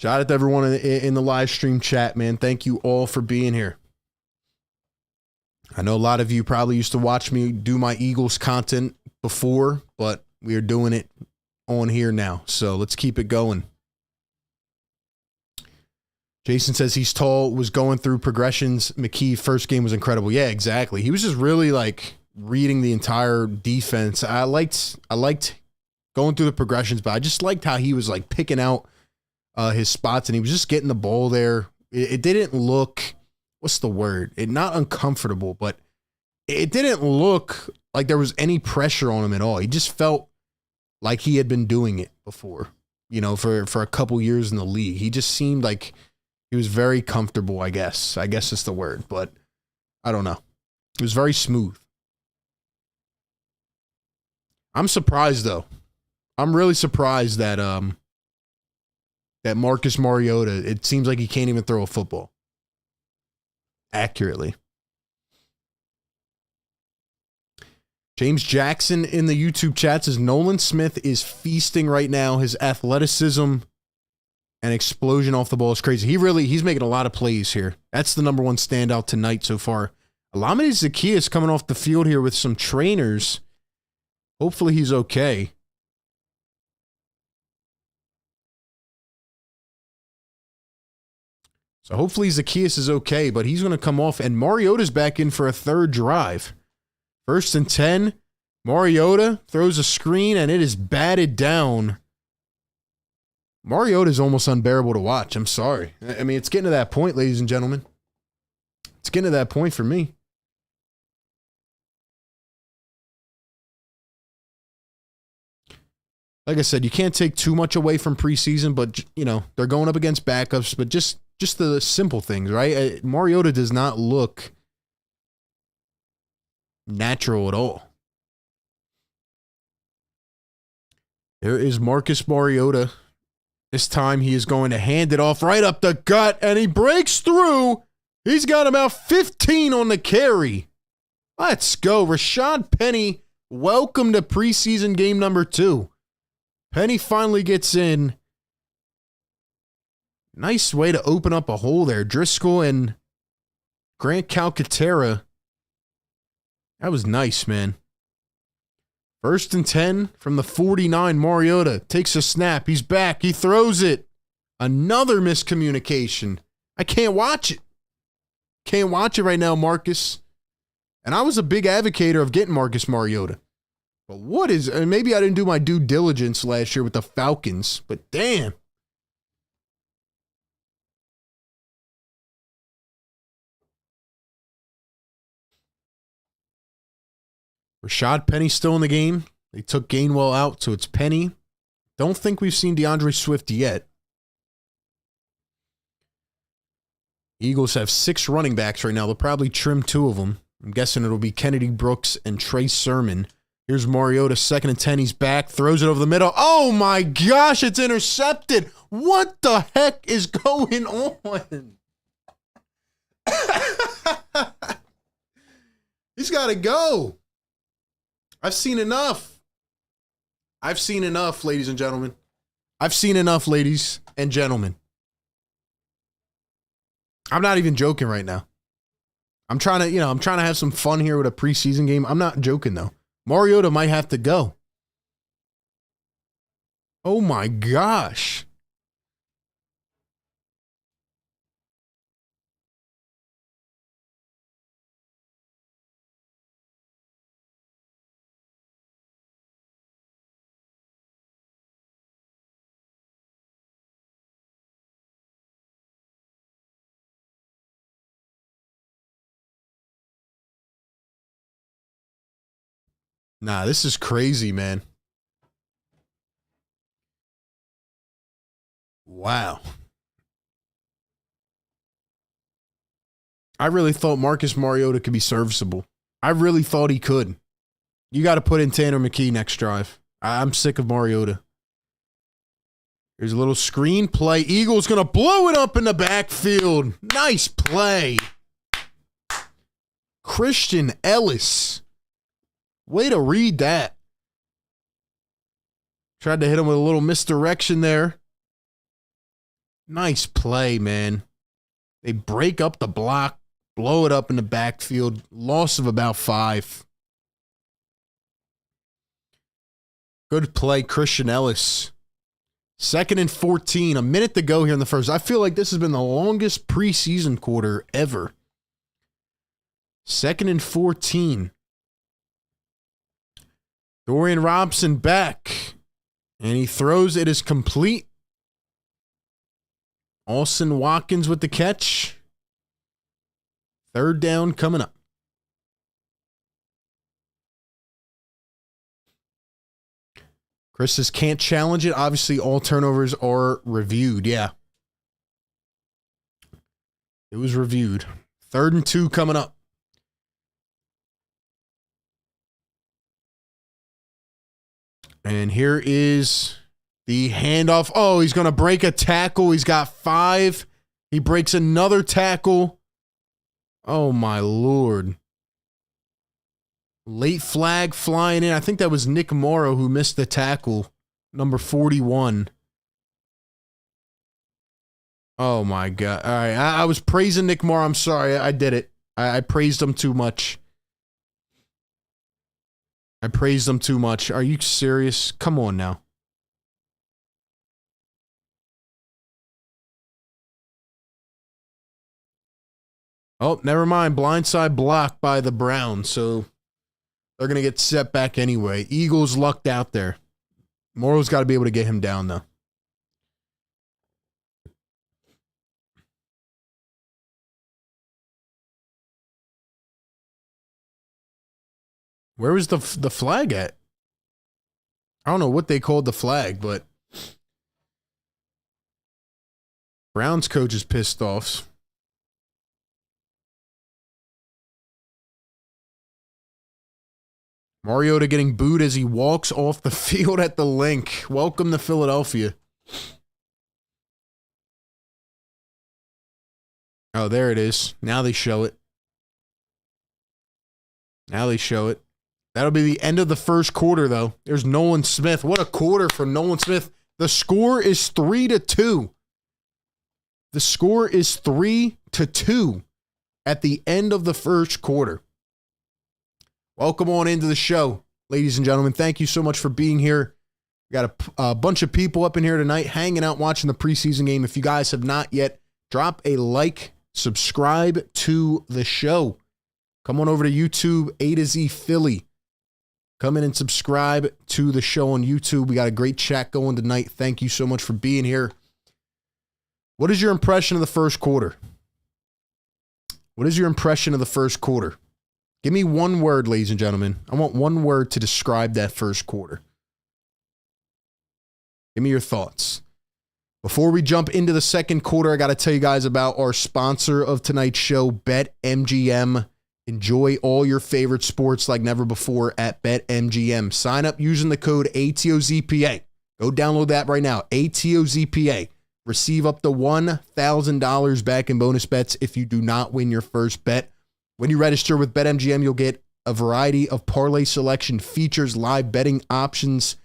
[SPEAKER 1] Shout out to everyone in the live stream chat, man. Thank you all for being here. I know a lot of you probably used to watch me do my Eagles content before, but we are doing it on here now. So let's keep it going. Jason says he's tall, was going through progressions. McKee first game was incredible. Yeah, exactly. He was just really like reading the entire defense. I liked going through the progressions, but I just liked how he was like picking out his spots, and he was just getting the ball there. It didn't look, what's the word? Not uncomfortable, but it didn't look like there was any pressure on him at all. He just felt like he had been doing it before, for a couple years in the league. He just seemed like he was very comfortable, I guess. I guess is the word, but I don't know. It was very smooth. I'm surprised, though. I'm really surprised that that Marcus Mariota, it seems like he can't even throw a football accurately. James Jackson in the YouTube chat says Nolan Smith is feasting right now. His athleticism and explosion off the ball is crazy. He's making a lot of plays here. That's the number one standout tonight so far. Alameda Zacchaeus coming off the field here with some trainers. Hopefully he's okay. So hopefully Zacchaeus is okay, but he's going to come off, and Mariota's back in for a third drive. 1st and 10. Mariota throws a screen, and it is batted down. Mariota is almost unbearable to watch. I'm sorry. I mean, it's getting to that point, ladies and gentlemen. It's getting to that point for me. Like I said, you can't take too much away from preseason, but, they're going up against backups, but just the simple things, right? Mariota does not look natural at all. There is Marcus Mariota. This time he is going to hand it off right up the gut, and he breaks through. He's got about 15 on the carry. Let's go. Rashad Penny, welcome to preseason game number 2. Penny finally gets in. Nice way to open up a hole there. Driscoll and Grant Calcaterra. That was nice, man. 1st and 10 from the 49. Mariota takes a snap. He's back. He throws it. Another miscommunication. I can't watch it. Can't watch it right now, Marcus. And I was a big advocate of getting Marcus Mariota. But maybe I didn't do my due diligence last year with the Falcons, but damn. Rashad Penny still in the game. They took Gainwell out, so it's Penny. Don't think we've seen DeAndre Swift yet. Eagles have 6 running backs right now. They'll probably trim 2 of them. I'm guessing it'll be Kennedy Brooks and Trey Sermon. Here's Mariota, 2nd and 10. He's back, throws it over the middle. Oh my gosh, it's intercepted. What the heck is going on? He's got to go. I've seen enough. I've seen enough, ladies and gentlemen. I've seen enough, ladies and gentlemen. I'm not even joking right now. I'm trying to have some fun here with a preseason game. I'm not joking, though. Mariota might have to go. Oh, my gosh. Nah, this is crazy, man. Wow. I really thought Marcus Mariota could be serviceable. I really thought he could. You got to put in Tanner McKee next drive. I'm sick of Mariota. Here's a little screen play. Eagles going to blow it up in the backfield. Nice play. Christian Ellis. Way to read that. Tried to hit him with a little misdirection there. Nice play, man. They break up the block, blow it up in the backfield. Loss of about 5. Good play, Christian Ellis. 2nd and 14. A minute to go here in the first. I feel like this has been the longest preseason quarter ever. 2nd and 14. Dorian Robson back. And he throws. It is complete. Austin Watkins with the catch. 3rd down coming up. Chris says can't challenge it. Obviously, all turnovers are reviewed. Yeah. It was reviewed. 3rd and 2 coming up. And here is the handoff. Oh, he's going to break a tackle. He's got 5. He breaks another tackle. Oh, my Lord. Late flag flying in. I think that was Nick Morrow who missed the tackle. Number 41. Oh, my God. All right. I was praising Nick Morrow. I'm sorry. I did it. I praised him too much. I praised him too much. Are you serious? Come on now. Oh, never mind. Blindside block by the Browns. So they're going to get set back anyway. Eagles lucked out there. Morrow's got to be able to get him down, though. Where was the flag at? I don't know what they called the flag, but Browns coach is pissed off. Mariota getting booed as he walks off the field at the link. Welcome to Philadelphia. Oh, there it is. Now they show it. Now they show it. That'll be the end of the first quarter, though. There's Nolan Smith. What a quarter for Nolan Smith. The score is 3-2. The score is 3-2 at the end of the first quarter. Welcome on into the show, ladies and gentlemen. Thank you so much for being here. We got a bunch of people up in here tonight hanging out watching the preseason game. If you guys have not yet, drop a like, subscribe to the show. Come on over to YouTube, A to Z Philly. Come in and subscribe to the show on YouTube. We got a great chat going tonight. Thank you so much for being here. What is your impression of the first quarter? What is your impression of the first quarter? Give me one word, ladies and gentlemen. I want one word to describe that first quarter. Give me your thoughts. Before we jump into the second quarter, I got to tell you guys about our sponsor of tonight's show, BetMGM. Enjoy all your favorite sports like never before at BetMGM. Sign up using the code ATOZPA. Go download that right now, ATOZPA. Receive up to $1,000 back in bonus bets if you do not win your first bet. When you register with BetMGM, you'll get a variety of parlay selection features, live betting options,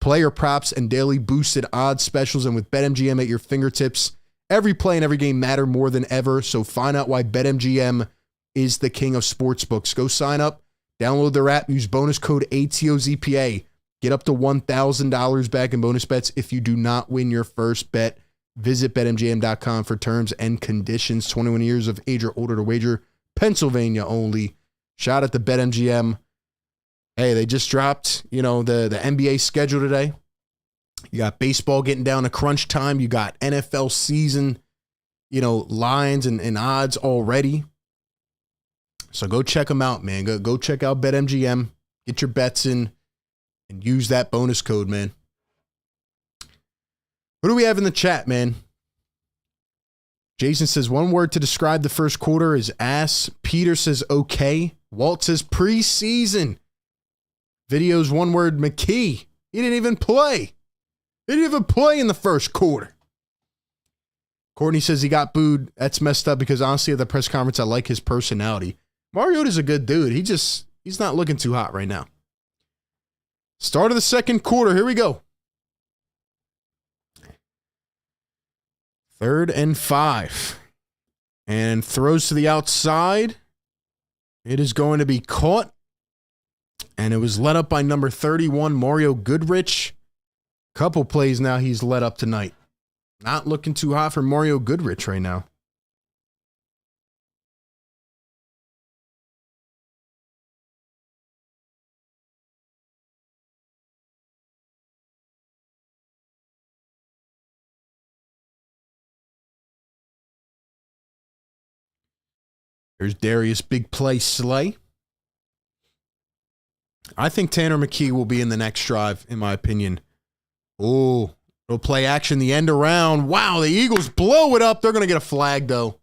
[SPEAKER 1] player props, and daily boosted odds specials. And with BetMGM at your fingertips, every play and every game matter more than ever. So find out why BetMGM is the king of sportsbooks. Go sign up, download their app, use bonus code ATOZPA. Get up to $1,000 back in bonus bets if you do not win your first bet. Visit BetMGM.com for terms and conditions. 21 years of age or older to wager. Pennsylvania only. Shout out to BetMGM. Hey, they just dropped, the NBA schedule today. You got baseball getting down to crunch time. You got NFL season, lines and odds already. So go check them out, man. Go check out BetMGM. Get your bets in and use that bonus code, man. Who do we have in the chat, man? Jason says one word to describe the first quarter is ass. Peter says okay. Walt says preseason. Videos, one word, McKee. He didn't even play. He didn't even play in the first quarter. Courtney says he got booed. That's messed up because honestly at the press conference, I like his personality. Mariota's a good dude. He's not looking too hot right now. Start of the second quarter. Here we go. 3rd and 5. And throws to the outside. It is going to be caught. And it was led up by number 31, Mario Goodrich. Couple plays now he's led up tonight. Not looking too hot for Mario Goodrich right now. There's Darius Big Play Slay. I think Tanner McKee will be in the next drive, in my opinion. Oh, it'll play action the end around. Wow, the Eagles blow it up. They're going to get a flag, though.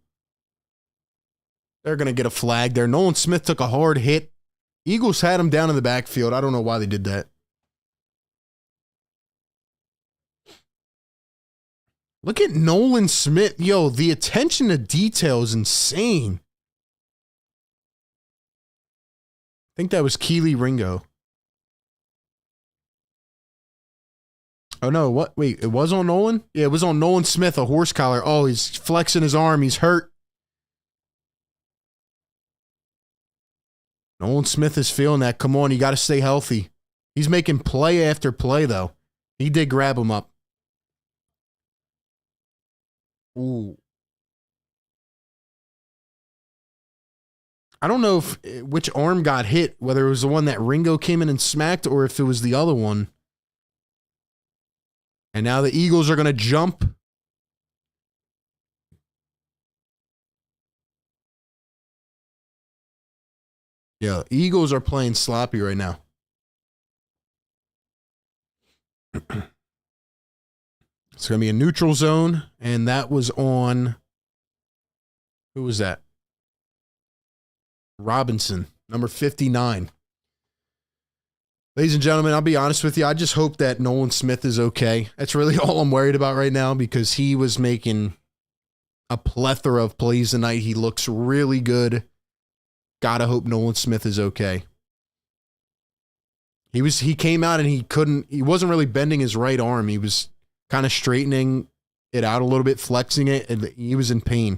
[SPEAKER 1] They're going to get a flag there. Nolan Smith took a hard hit. Eagles had him down in the backfield. I don't know why they did that. Look at Nolan Smith. Yo, the attention to detail is insane. I think that was Keely Ringo. Oh, no. What? Wait, it was on Nolan? Yeah, it was on Nolan Smith, a horse collar. Oh, he's flexing his arm. He's hurt. Nolan Smith is feeling that. Come on, you got to stay healthy. He's making play after play, though. He did grab him up. Ooh. I don't know which arm got hit, whether it was the one that Ringo came in and smacked or if it was the other one. And now the Eagles are going to jump. Yeah, Eagles are playing sloppy right now. It's going to be a neutral zone, and that was on... Who was that? Robinson, number 59. Ladies and gentlemen, I'll be honest with you. I just hope that Nolan Smith is okay. That's really all I'm worried about right now because he was making a plethora of plays tonight. He looks really good. Gotta hope Nolan Smith is okay. He came out and he wasn't really bending his right arm. He was kind of straightening it out a little bit, flexing it, and he was in pain.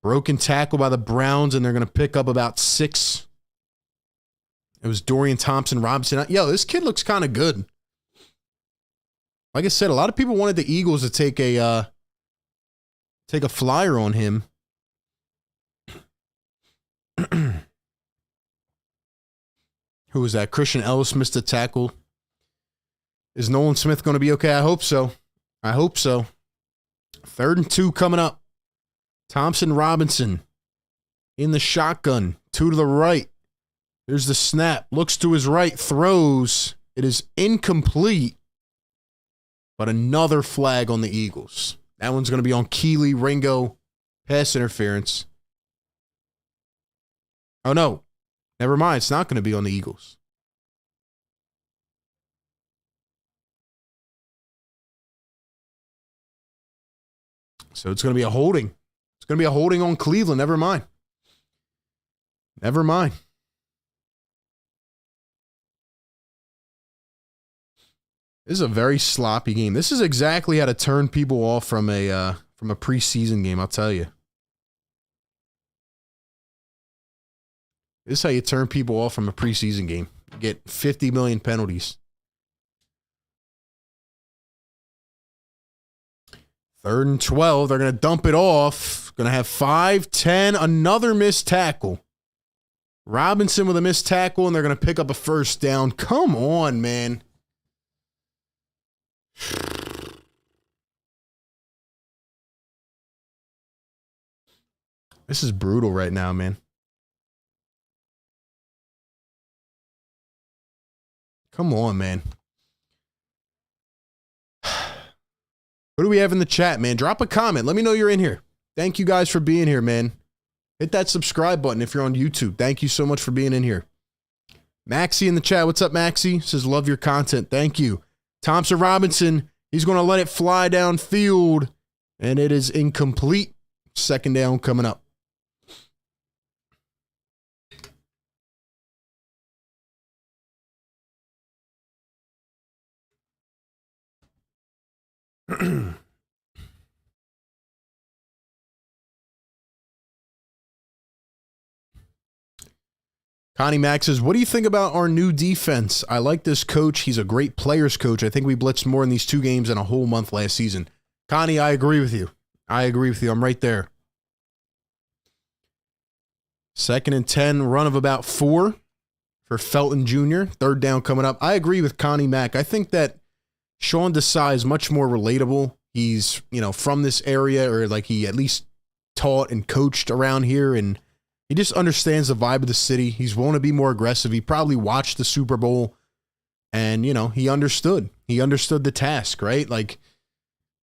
[SPEAKER 1] Broken tackle by the Browns, and they're going to pick up about 6. It was Dorian Thompson-Robinson. Yo, this kid looks kind of good. Like I said, a lot of people wanted the Eagles to take a flyer on him. Who was that? Christian Ellis missed a tackle. Is Nolan Smith going to be okay? I hope so. I hope so. 3rd and 2 coming up. Thompson Robinson in the shotgun. 2 to the right. There's the snap. Looks to his right. Throws. It is incomplete. But another flag on the Eagles. That one's going to be on Keely Ringo. Pass interference. Oh, no. Never mind. It's not going to be on the Eagles. So it's going to be a holding. It's going to be a holding on Cleveland. Never mind. Never mind. This is a very sloppy game. This is exactly how to turn people off from a preseason game, I'll tell you. This is how you turn people off from a preseason game. You get 50 million penalties. 3rd and 12. They're going to dump it off. Going to have 5, 10. Another missed tackle. Robinson with a missed tackle, and they're going to pick up a first down. Come on, man. This is brutal right now, man. Come on, man. What do we have in the chat, man? Drop a comment. Let me know you're in here. Thank you guys for being here, man. Hit that subscribe button if you're on YouTube. Thank you so much for being in here. Maxie in the chat. What's up, Maxie? Says, love your content. Thank you. Thompson Robinson, he's going to let it fly downfield, and it is incomplete. 2nd down coming up. Connie Mack says, what do you think about our new defense? I like this coach. He's a great players coach. I think we blitzed more in these 2 games than a whole month last season. Connie, I agree with you. I'm right there. 2nd and 10, run of about 4 for Felton Jr. 3rd down coming up. I agree with Connie Mack. I think that Sean Desai is much more relatable. He's, from this area, or like he at least taught and coached around here, and he just understands the vibe of the city. He's willing to be more aggressive. He probably watched the Super Bowl and, he understood. He understood the task, right? Like,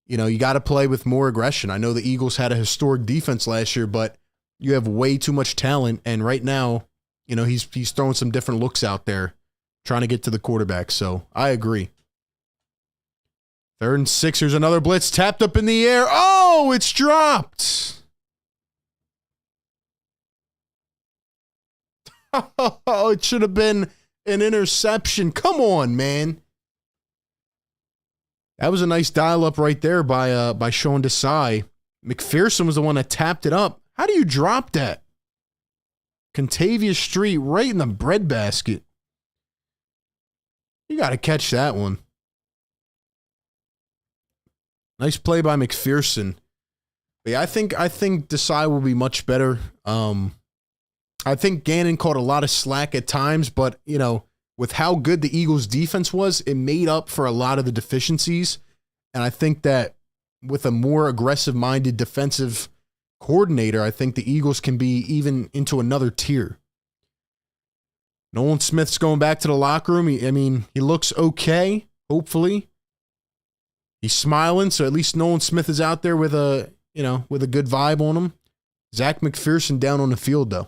[SPEAKER 1] you got to play with more aggression. I know the Eagles had a historic defense last year, but you have way too much talent. And right now, he's throwing some different looks out there trying to get to the quarterback. So I agree. 3rd and 6, here's another blitz tapped up in the air. Oh, it's dropped. Oh, it should have been an interception. Come on, man. That was a nice dial-up right there by Sean Desai. McPherson was the one that tapped it up. How do you drop that? Contavia Street right in the breadbasket. You got to catch that one. Nice play by McPherson. But yeah, I think Desai will be much better. I think Gannon caught a lot of slack at times, but, with how good the Eagles' defense was, it made up for a lot of the deficiencies. And I think that with a more aggressive-minded defensive coordinator, I think the Eagles can be even into another tier. Nolan Smith's going back to the locker room. He looks okay, hopefully. He's smiling, so at least Nolan Smith is out there with a good vibe on him. Zach McPherson down on the field, though.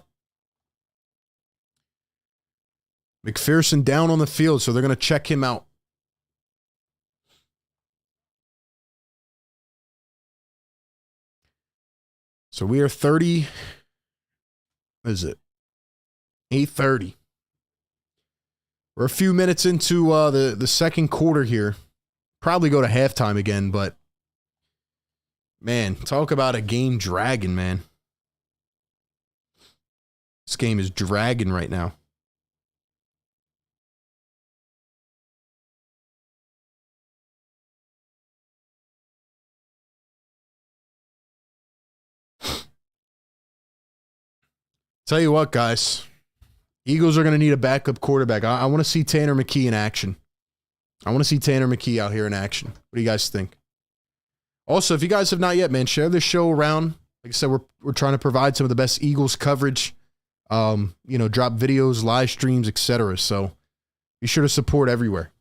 [SPEAKER 1] McPherson down on the field, so they're going to check him out. So we are 30. What is it? 8:30. We're a few minutes into the second quarter here. Probably go to halftime again, but man, talk about a game dragging, man. This game is dragging right now. Tell you what, guys. Eagles are going to need a backup quarterback. I want to see Tanner McKee in action. I want to see Tanner McKee out here in action. What do you guys think? Also, if you guys have not yet, man, share this show around. Like I said, we're trying to provide some of the best Eagles coverage. Drop videos, live streams, etc. So be sure to support everywhere.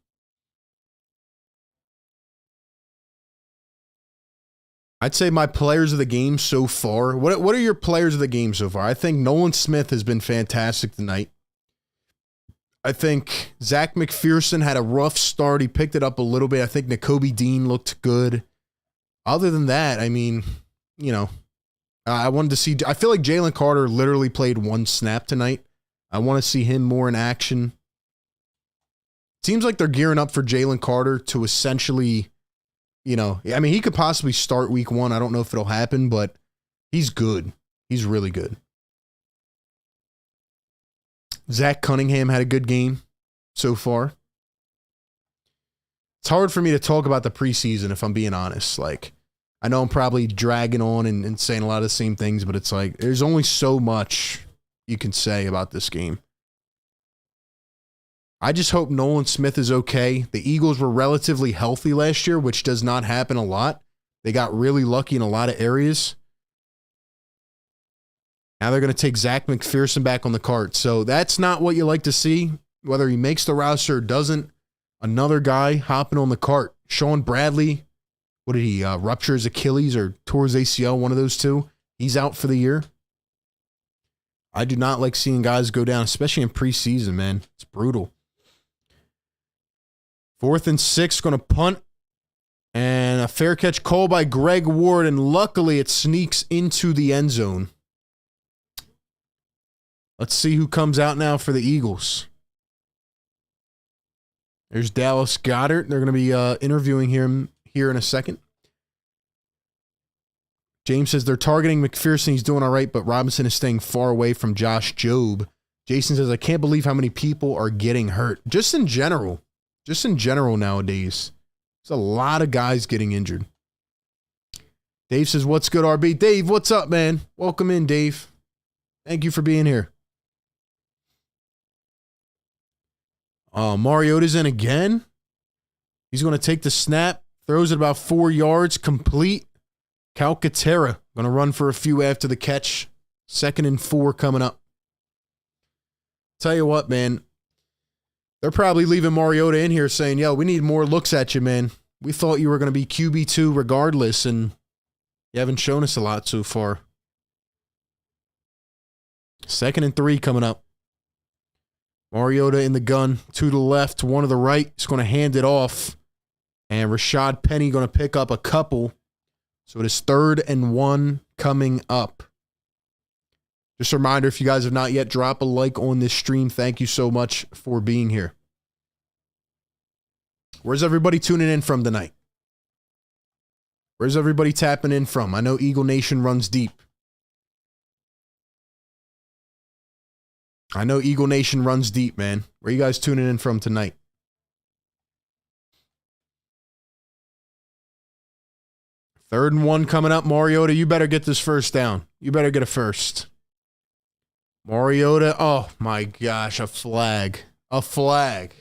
[SPEAKER 1] I'd say my players of the game so far. What are your players of the game so far? I think Nolan Smith has been fantastic tonight. I think Zach McPherson had a rough start. He picked it up a little bit. I think Nakobe Dean looked good. Other than that, I wanted to see. I feel like Jalen Carter literally played 1 snap tonight. I want to see him more in action. Seems like they're gearing up for Jalen Carter to essentially, he could possibly start week 1. I don't know if it'll happen, but he's good. He's really good. Zach Cunningham had a good game so far. It's hard for me to talk about the preseason if I'm being honest. Like, I know I'm probably dragging on and saying a lot of the same things, but it's like there's only so much you can say about this game. I just hope Nolan Smith is okay. The Eagles were relatively healthy last year, which does not happen a lot. They got really lucky in a lot of areas. Now they're going to take Zach McPherson back on the cart. So that's not what you like to see, whether he makes the roster or doesn't. Another guy hopping on the cart. Sean Bradley, what did he, rupture his Achilles or tore his ACL, one of those two? He's out for the year. I do not like seeing guys go down, especially in preseason, man. It's brutal. 4th and 6, going to punt. And a fair catch call by Greg Ward, and luckily it sneaks into the end zone. Let's see who comes out now for the Eagles. There's Dallas Goedert. They're going to be interviewing him here in a second. James says they're targeting McPherson. He's doing all right, but Robinson is staying far away from Josh Jobe. Jason says, I can't believe how many people are getting hurt. Just in general nowadays. There's a lot of guys getting injured. Dave says, what's good, RB? Dave, what's up, man? Welcome in, Dave. Thank you for being here. Mariota's in again. He's going to take the snap. Throws it about 4 yards. Complete. Calcaterra going to run for a few after the catch. 2nd and 4 coming up. Tell you what, man. They're probably leaving Mariota in here saying, yo, we need more looks at you, man. We thought you were going to be QB2 regardless, and you haven't shown us a lot so far. 2nd and 3 coming up. Mariota in the gun. 2 to the left, 1 to the right. He's going to hand it off. And Rashad Penny going to pick up a couple. So it is 3rd and 1 coming up. Just a reminder, if you guys have not yet, drop a like on this stream. Thank you so much for being here. Where's everybody tuning in from tonight? Where's everybody tapping in from? I know Eagle Nation runs deep. Man. Where you guys tuning in from tonight? Third and 1 coming up. Mariota, you better get this first down. You better get a first. Mariota, oh my gosh, a flag. A flag.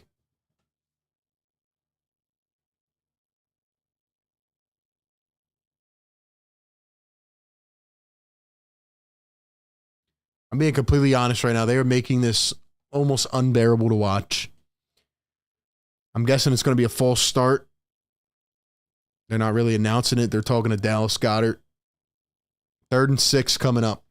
[SPEAKER 1] I'm being completely honest right now. They are making this almost unbearable to watch. I'm guessing it's going to be a false start. They're not really announcing it. They're talking to Dallas Goedert. 3rd and 6 coming up.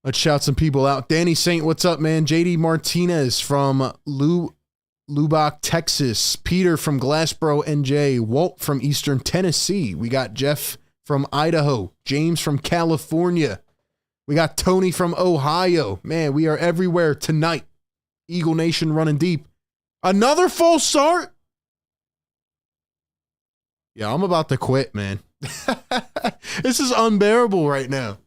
[SPEAKER 1] Let's shout some people out. Danny Saint, what's up, man? JD Martinez from Lubbock, Texas. Peter from Glassboro, NJ. Walt from Eastern Tennessee. We got Jeff from Idaho. James from California. We got Tony from Ohio. Man, we are everywhere tonight. Eagle Nation running deep. Another false start? Yeah, I'm about to quit, man. This is unbearable right now.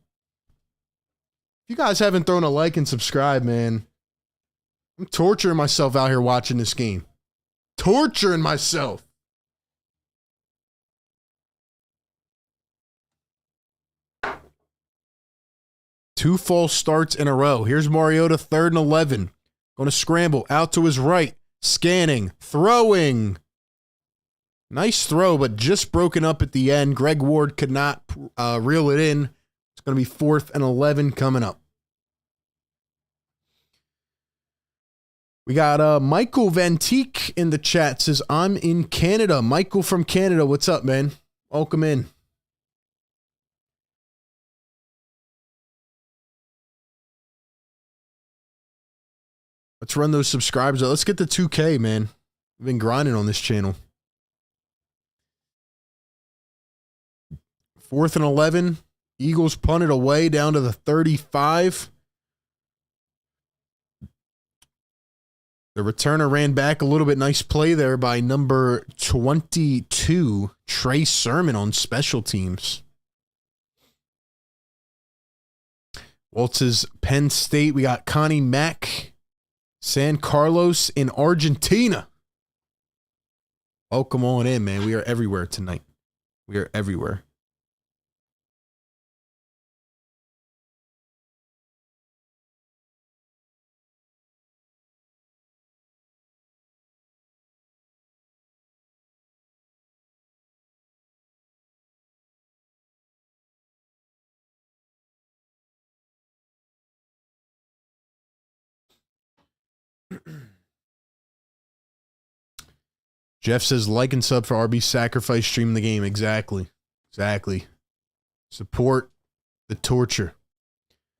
[SPEAKER 1] If you guys haven't thrown a like and subscribe, man, I'm torturing myself out here watching this game. Torturing myself. Two false starts in a row. Here's Mariota, 3rd and 11. Going to scramble out to his right. Scanning. Throwing. Nice throw, but just broken up at the end. Greg Ward could not reel it in. It's going to be 4th and 11 coming up. We got Michael Van Teek in the chat. Says, I'm in Canada. Michael from Canada. What's up, man? Welcome in. Let's run those subscribers out. Let's get the 2K, man. We've been grinding on this channel. 4th and 11. Eagles punted away down to the 35. The returner ran back a little bit. Nice play there by number 22, Trey Sermon on special teams. Waltz's Penn State. We got Connie Mack. San Carlos in Argentina. Welcome on in, man. We are everywhere tonight. We are everywhere. Jeff says, like and sub for RB Sacrifice, stream the game. Exactly. Exactly. Support the torture.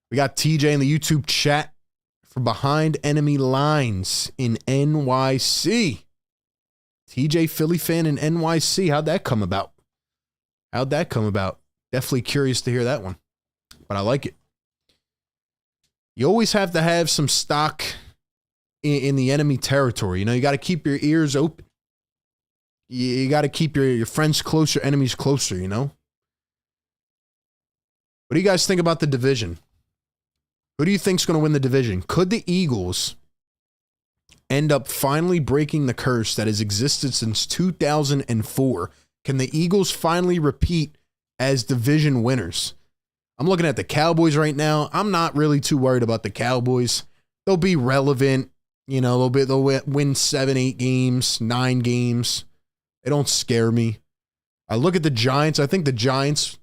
[SPEAKER 1] We got TJ in the YouTube chat from behind enemy lines in NYC. TJ, Philly fan in NYC. How'd that come about? Definitely curious to hear that one. But I like it. You always have to have some stock in the enemy territory. You know, you got to keep your ears open. You got to keep your friends closer, enemies closer, you know? What do you guys think about the division? Who do you think's going to win the division? Could the Eagles end up finally breaking the curse that has existed since 2004? Can the Eagles finally repeat as division winners? I'm looking at the Cowboys right now. I'm not really too worried about the Cowboys. They'll be relevant. You know, they'll win 7, 8 games, 9 games. They don't scare me. I look at the Giants. I think the Giants,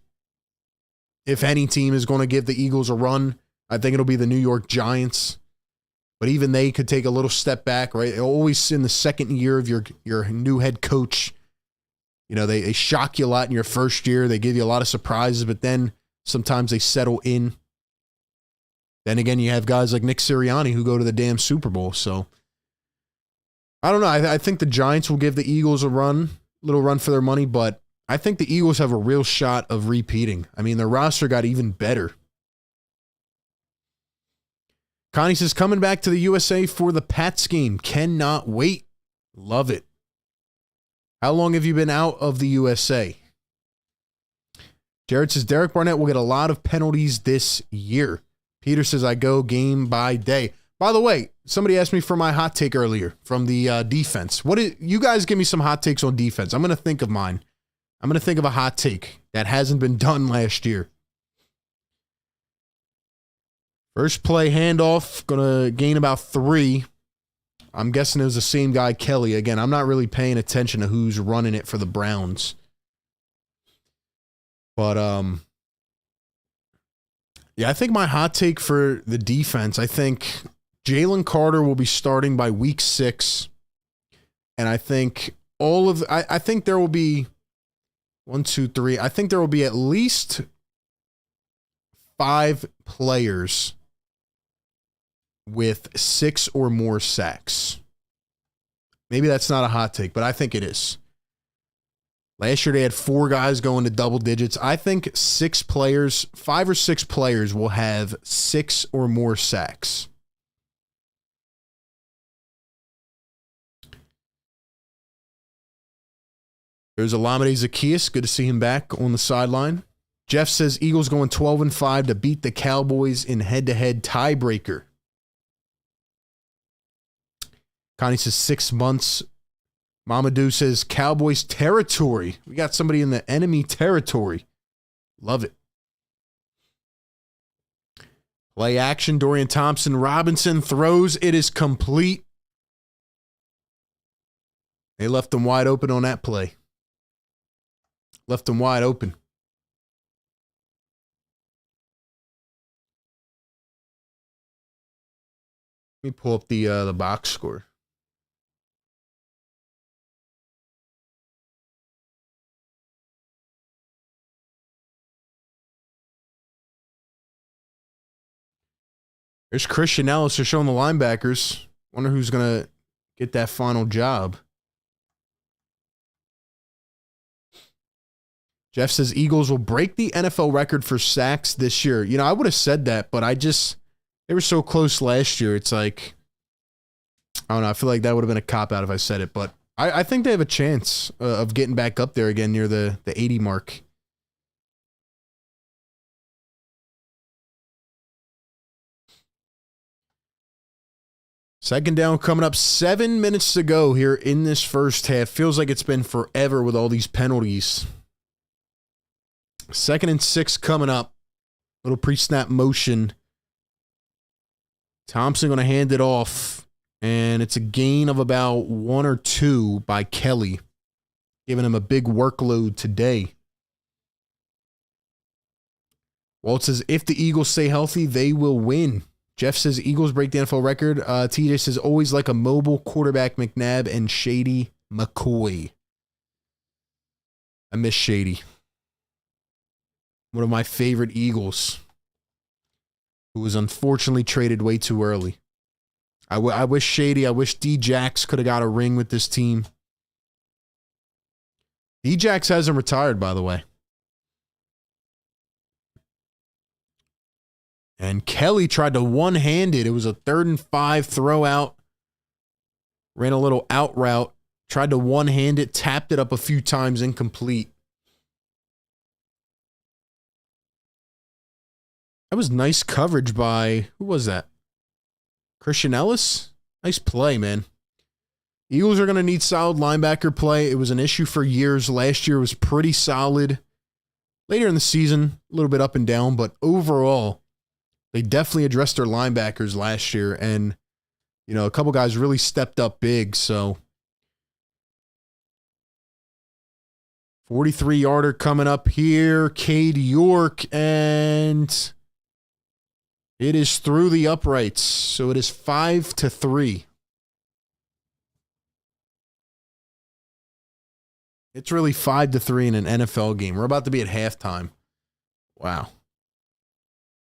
[SPEAKER 1] if any team is going to give the Eagles a run, I think it'll be the New York Giants. But even they could take a little step back, right? Always in the second year of your new head coach. You know, they shock you a lot in your first year. They give you a lot of surprises, but then sometimes they settle in. Then again, you have guys like Nick Sirianni who go to the damn Super Bowl. So, I don't know. I think the Giants will give the Eagles a little run for their money, but I think the Eagles have a real shot of repeating. I mean, their roster got even better. Connie says, coming back to the USA for the Pats game. Cannot wait. Love it. How long have you been out of the USA? Jared says, Derek Barnett will get a lot of penalties this year. Peter says, I go game by day. By the way, somebody asked me for my hot take earlier from the defense. You guys give me some hot takes on defense. I'm going to think of mine. I'm going to think of a hot take that hasn't been done last year. First play handoff, going to gain about 3. I'm guessing it was the same guy, Kelly. Again, I'm not really paying attention to who's running it for the Browns. But, yeah, I think my hot take for the defense, I think Jalen Carter will be starting by week 6. And I think I think there will be 1, 2, 3. I think there will be at least 5 players with 6 or more sacks. Maybe that's not a hot take, but I think it is. Last year they had 4 guys going to double digits. I think 5 or 6 players will have 6 or more sacks. There's Olamide Zaccheaus. Good to see him back on the sideline. Jeff says Eagles going 12-5 to beat the Cowboys in head-to-head tiebreaker. Connie says 6 months. Mamadou says Cowboys territory. We got somebody in the enemy territory. Love it. Play action. Dorian Thompson-Robinson throws. It is complete. They left him wide open on that play. Left him wide open. Let me pull up the box score. There's Christian Ellis. They're showing the linebackers. Wonder who's going to get that final job. Jeff says Eagles will break the NFL record for sacks this year. You know, I would have said that, but they were so close last year. It's like, I don't know. I feel like that would have been a cop-out if I said it, but I think they have a chance of getting back up there again near the 80 mark. Second down coming up, 7 minutes to go here in this first half. Feels like it's been forever with all these penalties. 2nd and 6 coming up. Little pre-snap motion. Thompson going to hand it off. And it's a gain of about 1 or 2 by Kelly. Giving him a big workload today. Walt says, if the Eagles stay healthy, they will win. Jeff says Eagles break the NFL record. TJ says always like a mobile quarterback McNabb and Shady McCoy. I miss Shady. One of my favorite Eagles, who was unfortunately traded way too early. I wish Shady, I wish D-Jax could have got a ring with this team. D-Jax hasn't retired, by the way. And Kelly tried to one-hand it. It was a 3rd and 5 throw out. Ran a little out route. Tried to one-hand it. Tapped it up a few times. Incomplete. That was nice coverage by, who was that? Christian Ellis? Nice play, man. Eagles are going to need solid linebacker play. It was an issue for years. Last year was pretty solid. Later in the season, a little bit up and down, but overall, they definitely addressed their linebackers last year, and, you know, a couple guys really stepped up big, so 43-yarder coming up here, Cade York, and it is through the uprights, so it is 5-3. It's really 5-3 in an NFL game. We're about to be at halftime. Wow.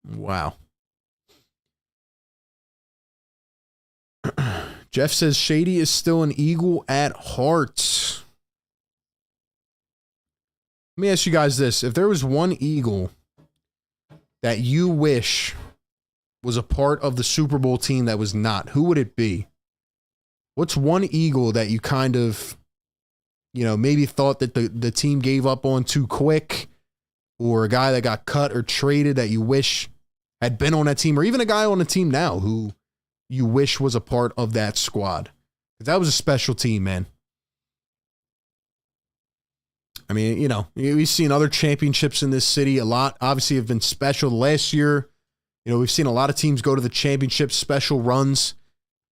[SPEAKER 1] Wow. Jeff says Shady is still an Eagle at heart. Let me ask you guys this. If there was one Eagle that you wish was a part of the Super Bowl team that was not, who would it be? What's one Eagle that you kind of, you know, maybe thought that the team gave up on too quick, or a guy that got cut or traded that you wish had been on that team, or even a guy on the team now who you wish was a part of that squad? Because that was a special team, man. I mean, you know, we've seen other championships in this city. A lot, obviously, have been special. Last year, you know, we've seen a lot of teams go to the championship special runs.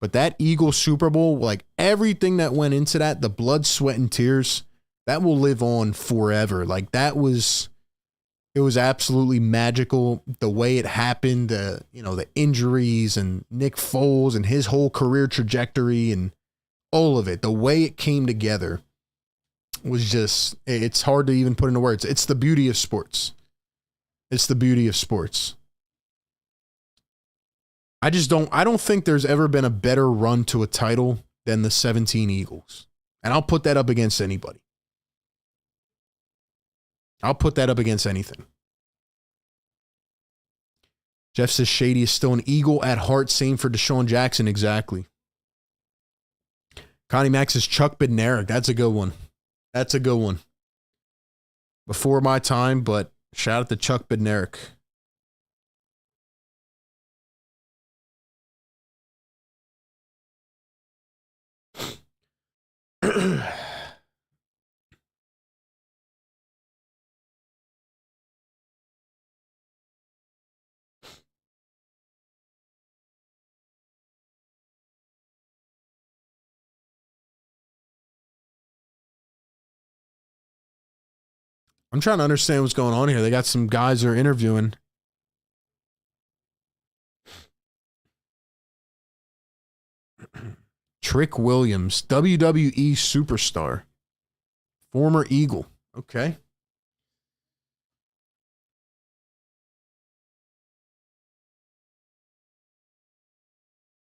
[SPEAKER 1] But that Eagles Super Bowl, like everything that went into that, the blood, sweat, and tears, that will live on forever. Like it was absolutely magical the way it happened. You know, the injuries and Nick Foles and his whole career trajectory and all of it, the way it came together was just, it's hard to even put into words. It's the beauty of sports. It's the beauty of sports. I don't think there's ever been a better run to a title than the 17 Eagles. And I'll put that up against anybody. I'll put that up against anything. Jeff says Shady is still an Eagle at heart. Same for Deshaun Jackson. Exactly. Connie Max says Chuck Bednarik. That's a good one. That's a good one. Before my time, but shout out to Chuck Bednarik. I'm trying to understand what's going on here. They got some guys they're interviewing. Trick Williams, WWE superstar, former Eagle. Okay.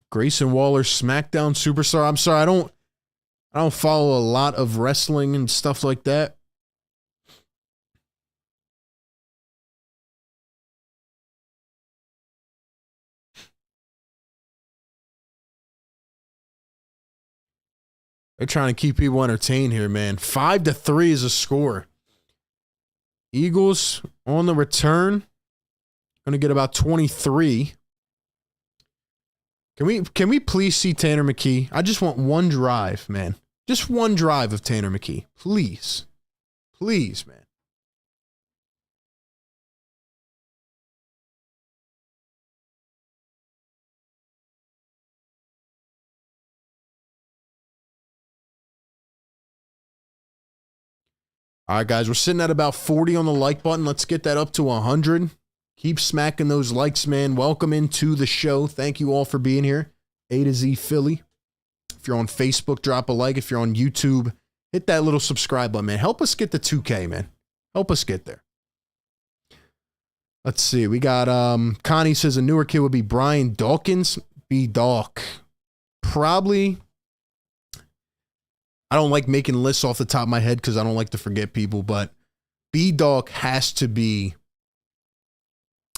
[SPEAKER 1] Grayson Waller, SmackDown superstar. I'm sorry, I don't follow a lot of wrestling and stuff like that. They're trying to keep people entertained here, man. 5-3 is a score. Eagles on the return. Going to get about 23. Can we please see Tanner McKee? I just want one drive, man. Just one drive of Tanner McKee. Please. Please, man. All right, guys, we're sitting at about 40 on the like button. Let's get that up to 100. Keep smacking those likes, man. Welcome into the show. Thank you all for being here. A to Z Philly. If you're on Facebook, drop a like. If you're on YouTube, hit that little subscribe button, man. Help us get to 2K, man. Help us get there. Let's see. We got Connie says a newer kid would be Brian Dawkins. B-Dawk. Probably. I don't like making lists off the top of my head because I don't like to forget people, but B-Dawk has to be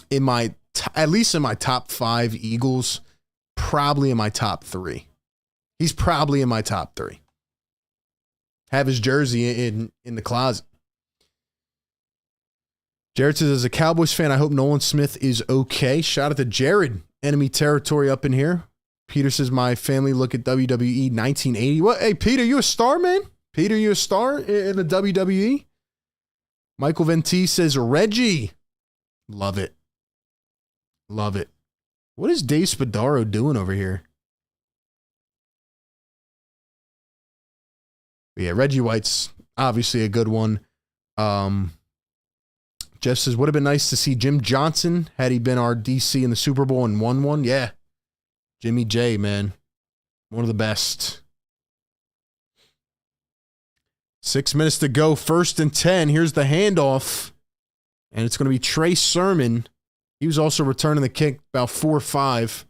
[SPEAKER 1] in my, at least in my top 5 Eagles, probably in my top 3. He's probably in my top 3. Have his jersey in the closet. Jared says, as a Cowboys fan, I hope Nolan Smith is okay. Shout out to Jared. Enemy territory up in here. Peter says, my family look at WWE 1980. What? Hey, Peter, you a star, man? Peter, you a star in the WWE? Michael Venti says, Reggie. Love it. Love it. What is Dave Spadaro doing over here? But yeah, Reggie White's obviously a good one. Jeff says, would have been nice to see Jim Johnson had he been our DC in the Super Bowl and won one. Yeah. Jimmy J, man. One of the best. 6 minutes to go. 1st and 10. Here's the handoff. And it's going to be Trey Sermon. He was also returning the kick about 4 or 5.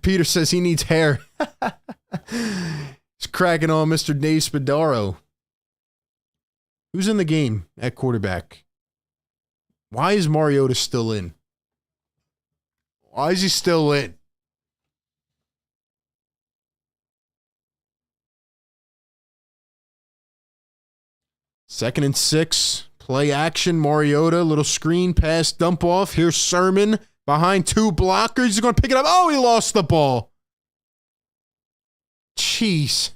[SPEAKER 1] Peter says he needs hair. He's cracking on Mr. Dave Spadaro. Who's in the game at quarterback? Why is Mariota still in? Why is he still in? Second and 6. Play action. Mariota. Little screen pass. Dump off. Here's Sermon. Behind 2 blockers. He's going to pick it up. Oh, he lost the ball. Jeez.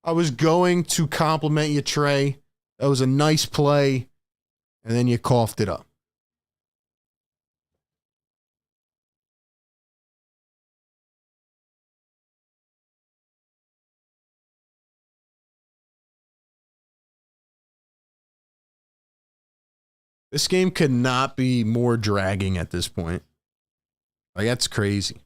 [SPEAKER 1] I was going to compliment you, Trey. That was a nice play. And then you coughed it up. This game could not be more dragging at this point. Like, that's crazy.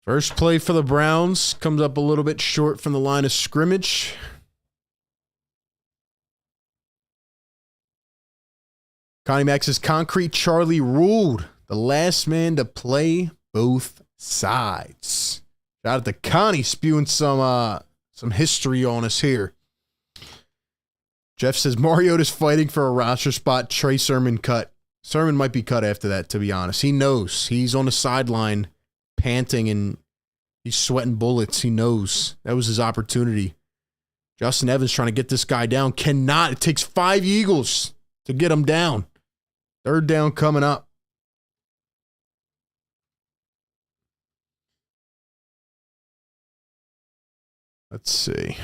[SPEAKER 1] First play for the Browns comes up a little bit short from the line of scrimmage. Connie Mack says, Concrete Charlie ruled. The last man to play both sides. Shout out to Connie spewing some history on us here. Jeff says, Mariota's fighting for a roster spot. Trey Sermon cut. Sermon might be cut after that, to be honest. He knows. He's on the sideline panting and he's sweating bullets. He knows that was his opportunity. Justin Evans trying to get this guy down. Cannot. It takes 5 Eagles to get him down. 3rd down coming up. Let's see.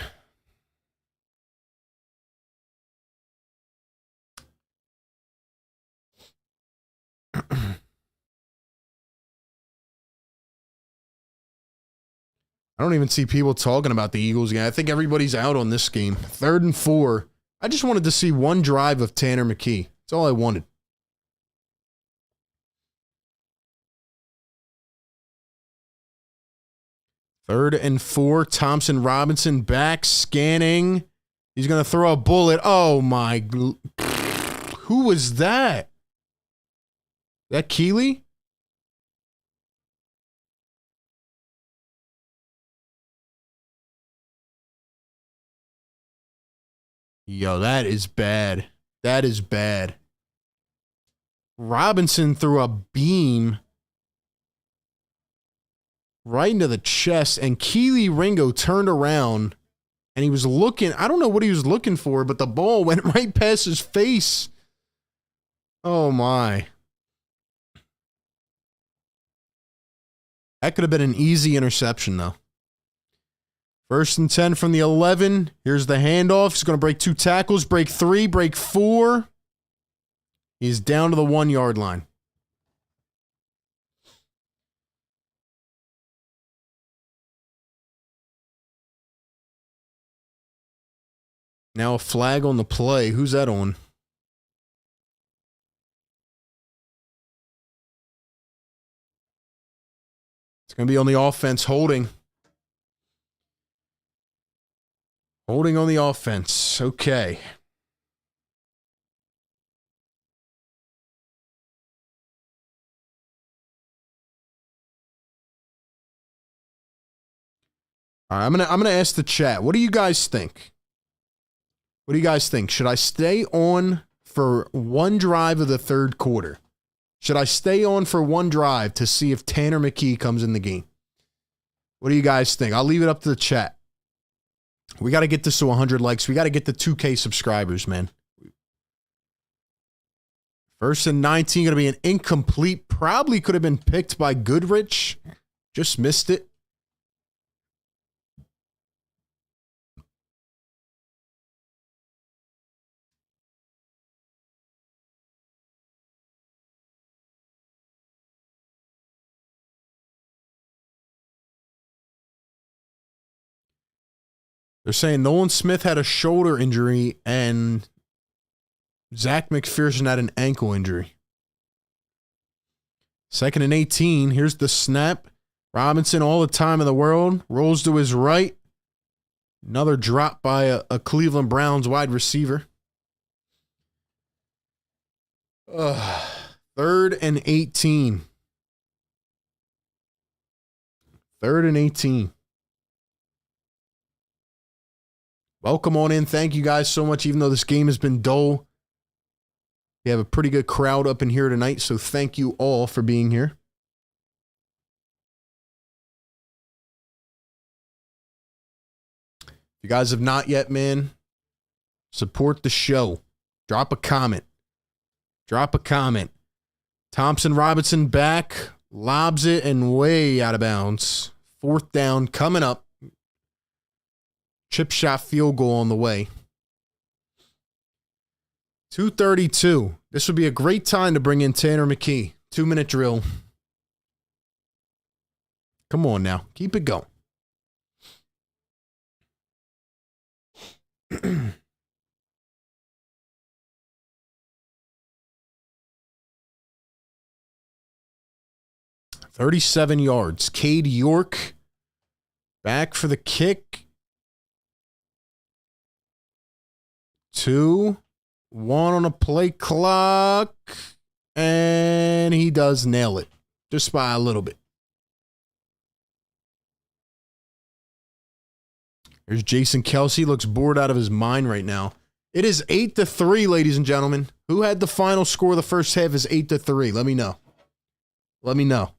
[SPEAKER 1] I don't even see people talking about the Eagles again. I think everybody's out on this game. 3rd and 4. I just wanted to see one drive of Tanner McKee. That's all I wanted. Third and 4. Thompson Robinson back scanning. He's going to throw a bullet. Oh, my. Who was that? That Keeley? Yo, that is bad. That is bad. Robinson threw a beam right into the chest, and Keeley Ringo turned around, and he was looking. I don't know what he was looking for, but the ball went right past his face. Oh, my. That could have been an easy interception, though. 1st and 10 from the 11. Here's the handoff. He's going to break 2 tackles, break 3, break 4. He's down to the 1-yard line. Now a flag on the play. Who's that on? It's going to be on the offense, holding. Holding on the offense. Okay. All right, I'm gonna ask the chat. What do you guys think? What do you guys think? Should I stay on for one drive of the third quarter? Should I stay on for one drive to see if Tanner McKee comes in the game? What do you guys think? I'll leave it up to the chat. We got to get this to 100 likes. We got to get to 2K subscribers, man. First and 19, going to be an incomplete. Probably could have been picked by Goodrich. Just missed it. They're saying Nolan Smith had a shoulder injury and Zach McPherson had an ankle injury. Second and 18. Here's the snap. Robinson, all the time in the world, rolls to his right. Another drop by a Cleveland Browns wide receiver. Third and 18. Third and 18. Welcome on in. Thank you guys so much, even though this game has been dull. We have a pretty good crowd up in here tonight, so thank you all for being here. If you guys have not yet, man, support the show. Drop a comment. Drop a comment. Thompson Robinson back, lobs it, and way out of bounds. Fourth down coming up. Chip shot field goal on the way. 2:32. This would be a great time to bring in Tanner McKee. 2-minute drill. Come on now. Keep it going. $37 yards. Cade York back for the kick. 2-1 on a play clock. And he does nail it. Just by a little bit. There's Jason Kelsey. Looks bored out of his mind right now. It is 8-3, ladies and gentlemen. Who had the final score of the first half is 8-3? Let me know. Let me know.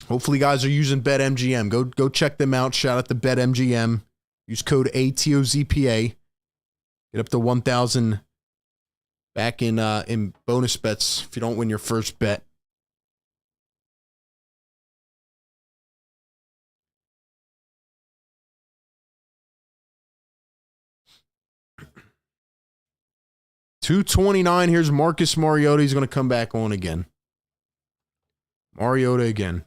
[SPEAKER 1] Hopefully, guys are using BetMGM. Go check them out. Shout out to BetMGM. Use code ATOZPA. Get up to 1,000 back in bonus bets if you don't win your first bet. $2.29. Here's Marcus Mariota. He's going to come back on again. Mariota again.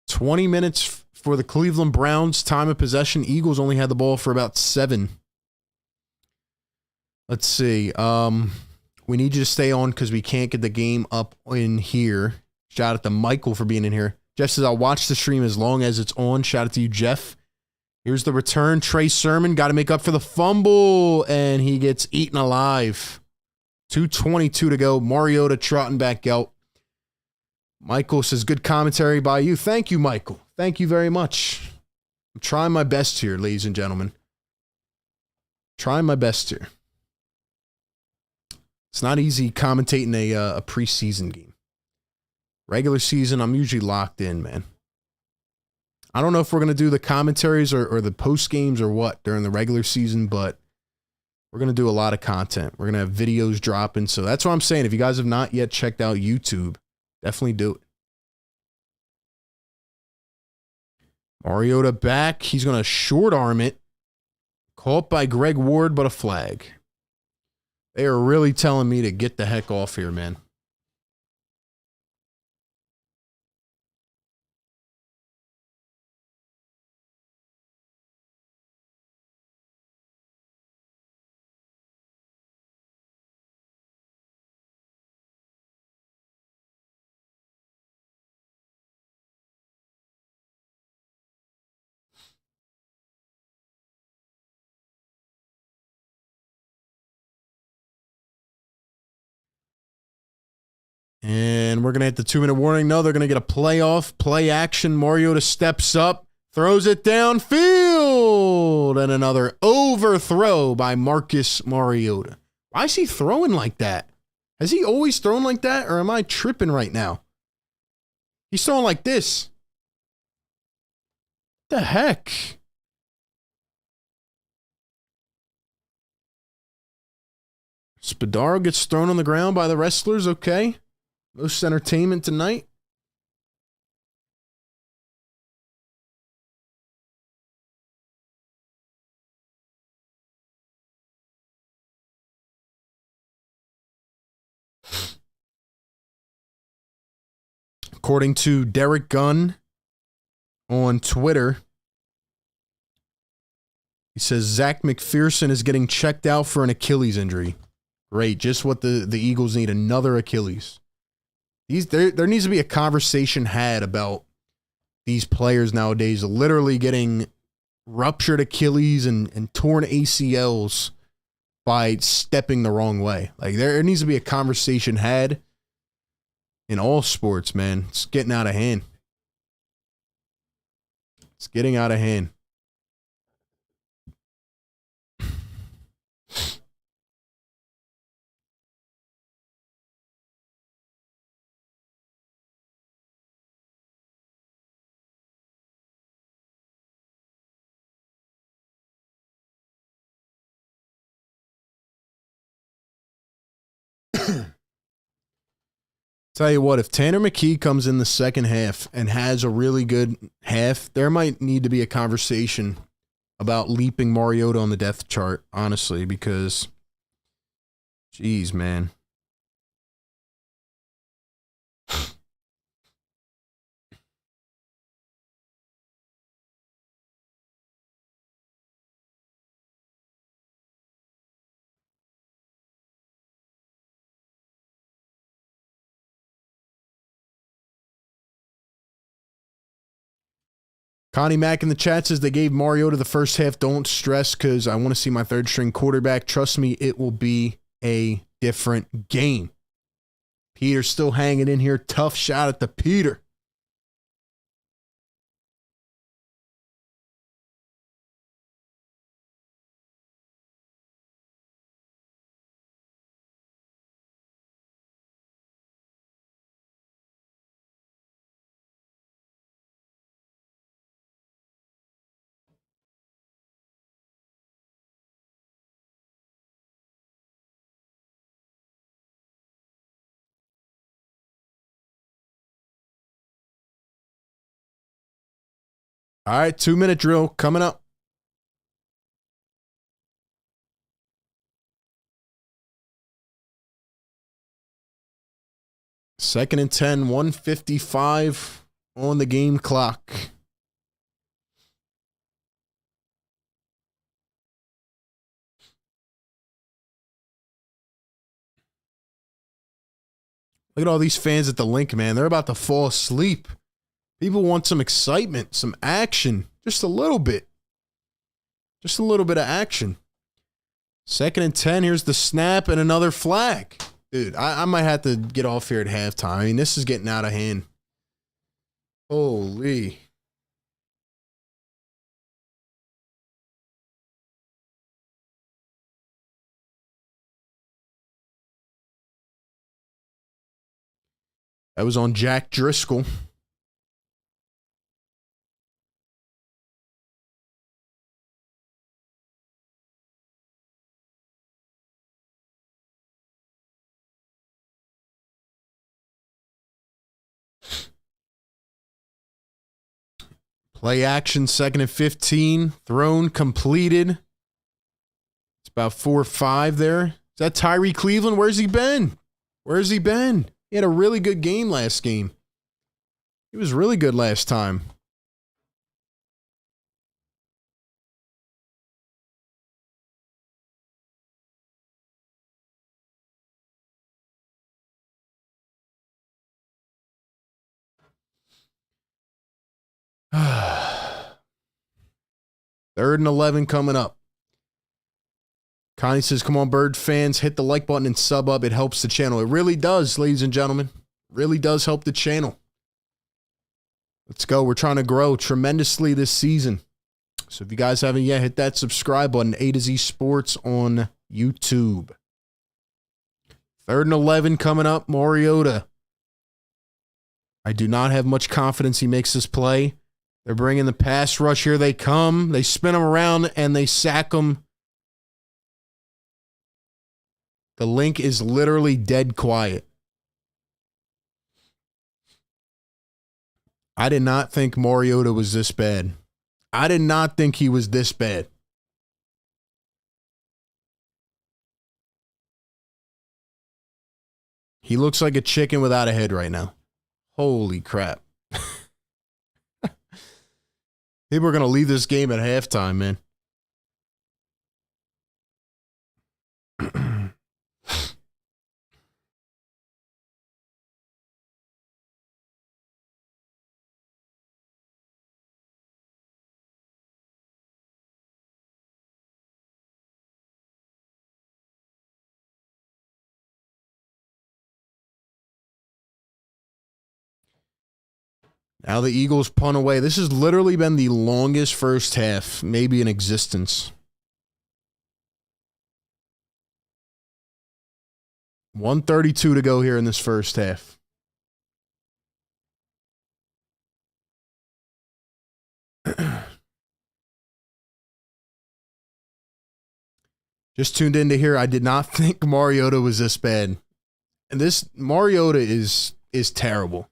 [SPEAKER 1] $20 minutes for the Cleveland Browns. Time of possession. Eagles only had the ball for about 7. Let's see. We need you to stay on because we can't get the game up in here. Shout out to Michael for being in here. Jeff says, I'll watch the stream as long as it's on. Shout out to you, Jeff. Here's the return. Trey Sermon got to make up for the fumble, and he gets eaten alive. 2:22 to go. Mariota trotting back out. Michael says, good commentary by you. Thank you, Michael. Thank you very much. I'm trying my best here, ladies and gentlemen. Trying my best here. It's not easy commentating a preseason game. Regular season, I'm usually locked in, man. I don't know if we're going to do the commentaries or the post games or what during the regular season, but we're going to do a lot of content. We're going to have videos dropping. So that's what I'm saying. If you guys have not yet checked out YouTube, definitely do it. Mariota back. He's going to short arm it. Caught by Greg Ward, but a flag. They are really telling me to get the heck off here, man. And we're going to hit the 2-minute warning. No, they're going to get a playoff. Play action. Mariota steps up. Throws it downfield. And another overthrow by Marcus Mariota. Why is he throwing like that? Has he always thrown like that? Or am I tripping right now? He's throwing like this. What the heck? Spadaro gets thrown on the ground by the wrestlers. Okay. Most entertainment tonight. According to Derek Gunn on Twitter, he says Zach McPherson is getting checked out for an Achilles injury. Great, just what the Eagles need, another Achilles. There needs to be a conversation had about these players nowadays literally getting ruptured Achilles and torn ACLs by stepping the wrong way. Like, there needs to be a conversation had in all sports, man. It's getting out of hand. It's getting out of hand. Tell you what, if Tanner McKee comes in the second half and has a really good half, there might need to be a conversation about leaping Mariota on the depth chart, honestly, because, geez, man. Connie Mack in the chat says they gave Mariota the first half. Don't stress because I want to see my third string quarterback. Trust me, it will be a different game. Peter's still hanging in here. Tough shot at the Peter. All right, 2-minute drill coming up. Second and 10, 1:55 on the game clock. Look at all these fans at the link, man. They're about to fall asleep. People want some excitement, some action, just a little bit. Just a little bit of action. Second and 10, here's the snap and another flag. Dude, I might have to get off here at halftime. I mean, this is getting out of hand. Holy. That was on Jack Driscoll. Play action, second and 15. Thrown, completed. It's about 4-5 there. Is that Tyree Cleveland? Where's he been? Where's he been? He had a really good game last game. He was really good last time. Third and 11 coming up. Connie says, come on, Bird fans, hit the like button and sub up. It helps the channel. It really does, ladies and gentlemen. Really does help the channel. Let's go. We're trying to grow tremendously this season. So if you guys haven't yet, hit that subscribe button. A to Z Sports on YouTube. 3rd and 11 coming up. Mariota. I do not have much confidence he makes this play. They're bringing the pass rush. Here they come. They spin him around and they sack him. The link is literally dead quiet. I did not think Mariota was this bad. I did not think he was this bad. He looks like a chicken without a head right now. Holy crap. People are going to leave this game at halftime, man. Now the Eagles punt away. This has literally been the longest first half, maybe in existence. 1:32 to go here in this first half. Just tuned in to hear. I did not think Mariota was this bad. And this Mariota is terrible.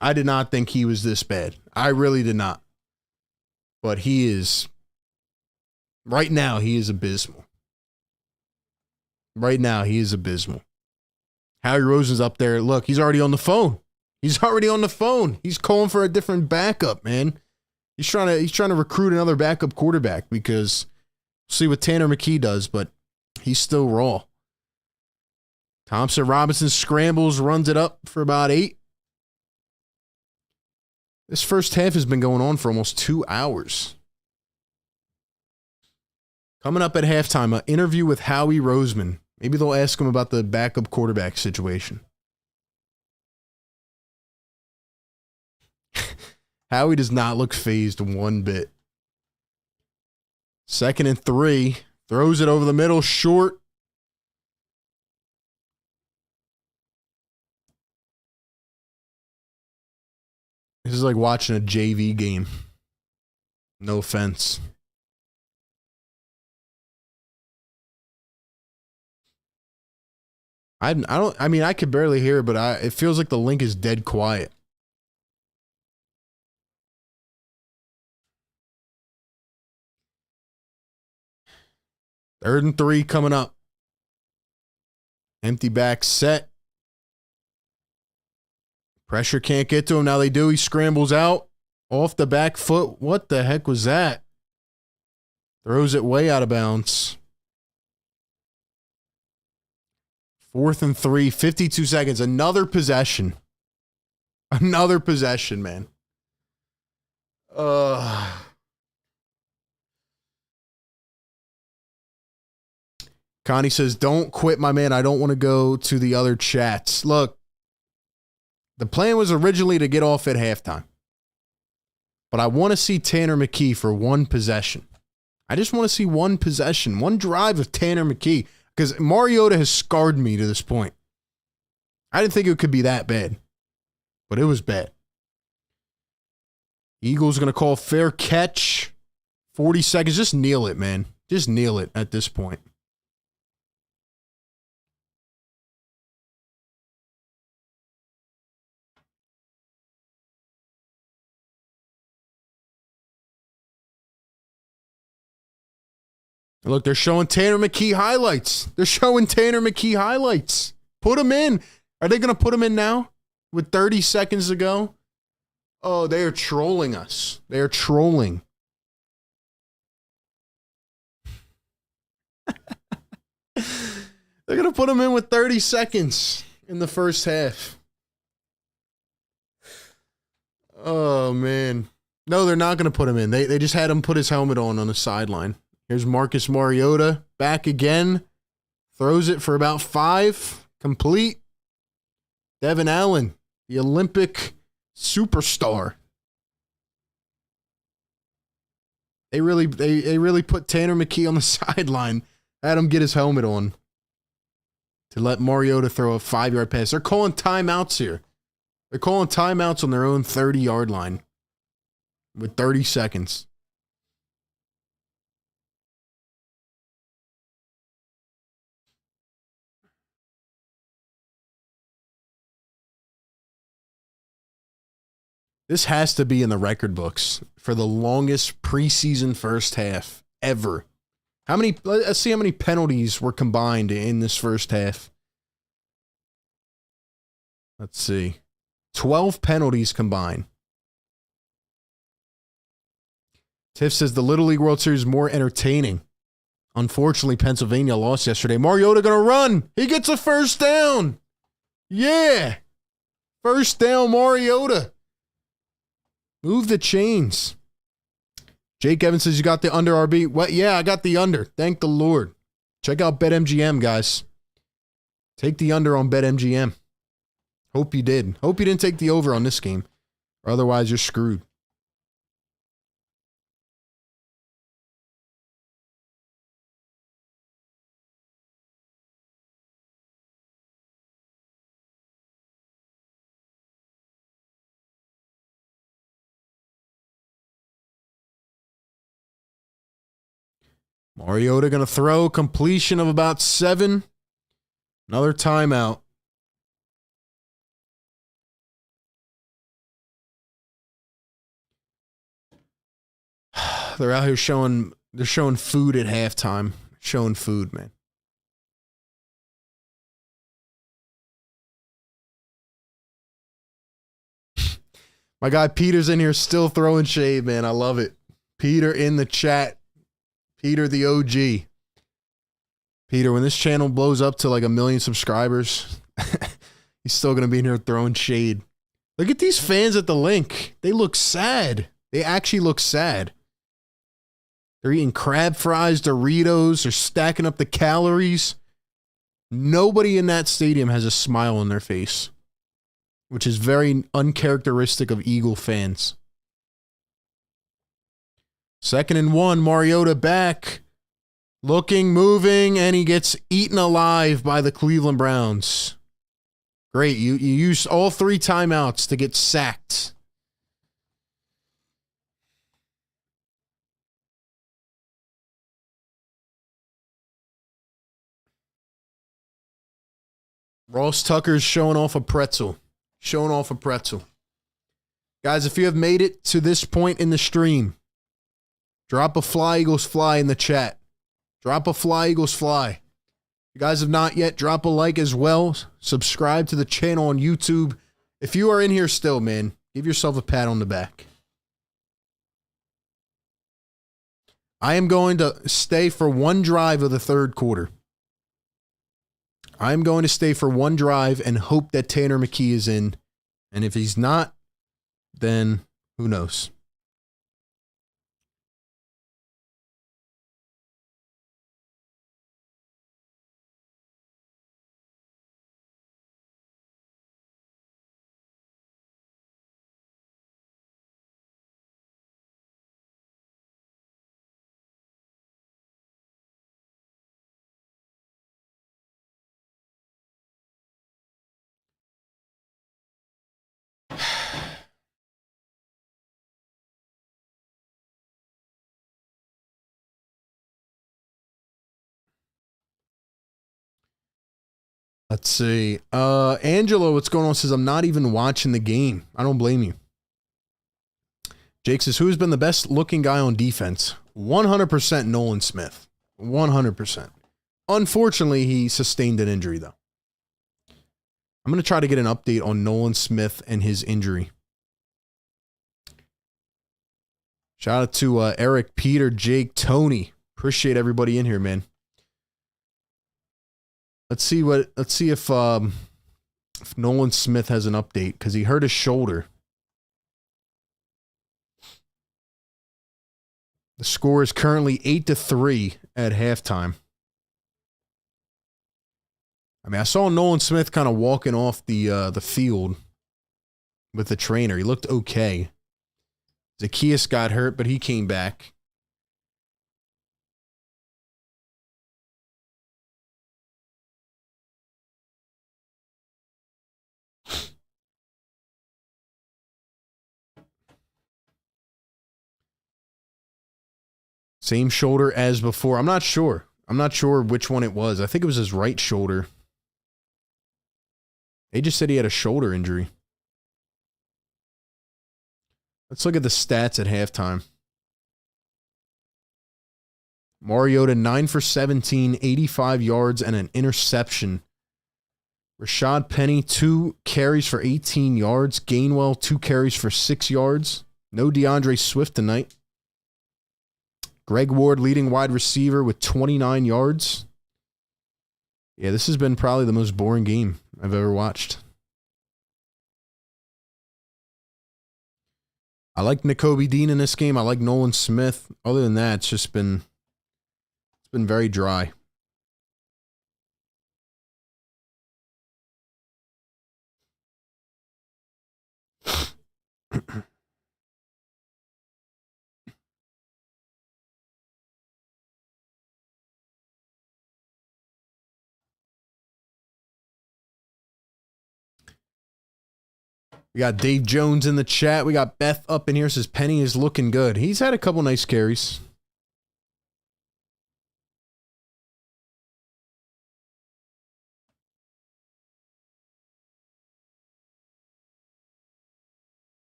[SPEAKER 1] I did not think he was this bad. I really did not. But he is, right now, he is abysmal. Right now, he is abysmal. Howie Roseman's up there. Look, he's already on the phone. He's already on the phone. He's calling for a different backup, man. He's trying to recruit another backup quarterback because see what Tanner McKee does, but he's still raw. Thompson Robinson scrambles, runs it up for about 8. This first half has been going on for almost 2 hours. Coming up at halftime, an interview with Howie Roseman. Maybe they'll ask him about the backup quarterback situation. Howie does not look fazed one bit. 2nd and 3. Throws it over the middle, short. This is like watching a JV game. No offense. I mean, I could barely hear it, but it feels like the link is dead quiet. Third and 3 coming up. Empty back set. Pressure can't get to him. Now they do. He scrambles out. Off the back foot. What the heck was that? Throws it way out of bounds. 4th and 3. 52 seconds. Another possession. Another possession, man. Connie says, don't quit, my man. I don't want to go to the other chats. Look, the plan was originally to get off at halftime. But I want to see Tanner McKee for one possession. I just want to see one possession, one drive of Tanner McKee. Because Mariota has scarred me to this point. I didn't think it could be that bad. But it was bad. Eagles going to call fair catch. 40 seconds. Just kneel it, man. Just kneel it at this point. Look, they're showing Tanner McKee highlights. They're showing Tanner McKee highlights. Put him in. Are they going to put him in now with 30 seconds to go? Oh, they are trolling us. They are trolling. They're going to put him in with 30 seconds in the first half. Oh, man. No, they're not going to put him in. They just had him put his helmet on the sideline. Here's Marcus Mariota back again. Throws it for about 5. Complete. Devin Allen The Olympic superstar. They really put Tanner McKee on the sideline. Had him get his helmet on to let Mariota throw a 5-yard pass. They're calling timeouts here. They're calling timeouts on their own 30-yard line with 30 seconds. This has to be in the record books for the longest preseason first half ever. Let's see how many penalties were combined in this first half. Let's see. 12 penalties combined. Tiff says the Little League World Series is more entertaining. Unfortunately, Pennsylvania lost yesterday. Mariota gonna run. He gets a first down. Yeah. First down, Mariota. Move the chains. Jake Evans says you got the under RB. What? Yeah, I got the under. Thank the Lord. Check out BetMGM, guys. Take the under on BetMGM. Hope you did. Hope you didn't take the over on this game. Or otherwise, you're screwed. Mariota going to throw. Completion of about 7. Another timeout. They're out here showing food at halftime. Showing food, man. My guy Peter's in here still throwing shade, man. I love it. Peter in the chat. Peter the OG. Peter, when this channel blows up to like 1 million subscribers, he's still going to be in here throwing shade. Look at these fans at the link. They look sad. They actually look sad. They're eating crab fries, Doritos. They're stacking up the calories. Nobody in that stadium has a smile on their face, which is very uncharacteristic of Eagle fans. 2nd and 1, Mariota back. Looking, moving, and he gets eaten alive by the Cleveland Browns. Great. You used all 3 timeouts to get sacked. Ross Tucker's showing off a pretzel. Showing off a pretzel. Guys, if you have made it to this point in the stream, drop a Fly Eagles Fly in the chat. Drop a Fly Eagles Fly. If you guys have not yet, drop a like as well. Subscribe to the channel on YouTube. If you are in here still, man, give yourself a pat on the back. I am going to stay for one drive of the third quarter. I'm going to stay for one drive and hope that Tanner McKee is in. And if he's not, then who knows? Let's see. Angelo, what's going on? Says, I'm not even watching the game. I don't blame you. Jake says, who's been the best looking guy on defense? 100% Nolan Smith. 100%. Unfortunately, he sustained an injury, though. I'm going to try to get an update on Nolan Smith and his injury. Shout out to Eric, Peter, Jake, Tony. Appreciate everybody in here, man. Let's see if Nolan Smith has an update because he hurt his shoulder. The score is currently 8-3 at halftime. I mean, I saw Nolan Smith kind of walking off the field. with the trainer. He looked okay. Zacchaeus got hurt, but he came back. Same shoulder as before. I'm not sure. I'm not sure which one it was. I think it was his right shoulder. They just said he had a shoulder injury. Let's look at the stats at halftime. Mariota, 9 for 17, 85 yards, and an interception. Rashad Penny, 2 carries for 18 yards. Gainwell, 2 carries for 6 yards. No DeAndre Swift tonight. Greg Ward, leading wide receiver with 29 yards. Yeah, this has been probably the most boring game I've ever watched. I like Nakobe Dean in this game. I like Nolan Smith. Other than that, it's been very dry. We got Dave Jones in the chat. We got Beth up in here. Says Penny is looking good. He's had a couple nice carries.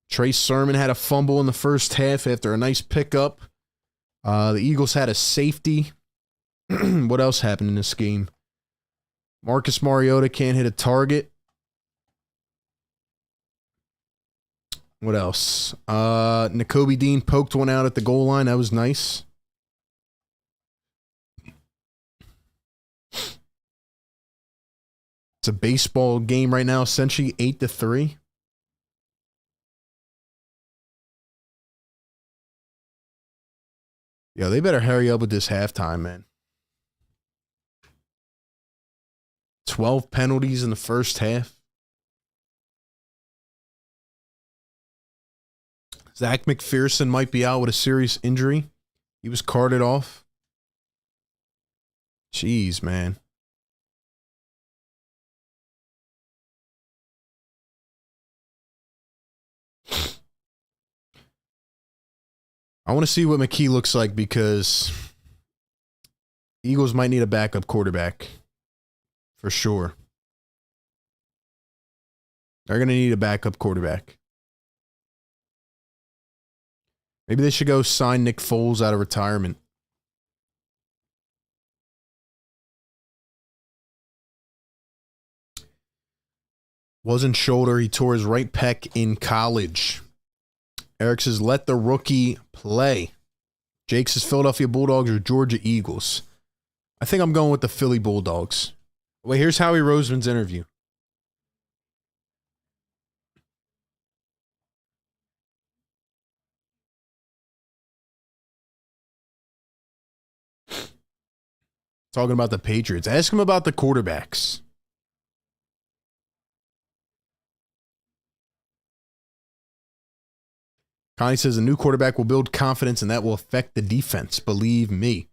[SPEAKER 1] Trey Sermon had a fumble in the first half after a nice pickup. The Eagles had a safety. What else happened in this game? Marcus Mariota can't hit a target. What else? Nakobe Dean poked one out at the goal line. That was nice. It's a baseball game right now, essentially 8-3. Yo, they better hurry up with this halftime, man. 12 penalties in the first half. Zach McPherson might be out with a serious injury. He was carted off. Jeez, man. I want to see what McKee looks like because Eagles might need a backup quarterback. For sure. They're going to need a backup quarterback. Maybe they should go sign Nick Foles out of retirement. Wasn't shoulder. He tore his right pec in college. Eric says, let the rookie play. Jake says, Philadelphia Bulldogs or Georgia Eagles. I think I'm going with the Philly Bulldogs. Wait, here's Howie Roseman's interview. Talking about the Patriots. Ask him about the quarterbacks. Connie says a new quarterback will build confidence and that will affect the defense. Believe me.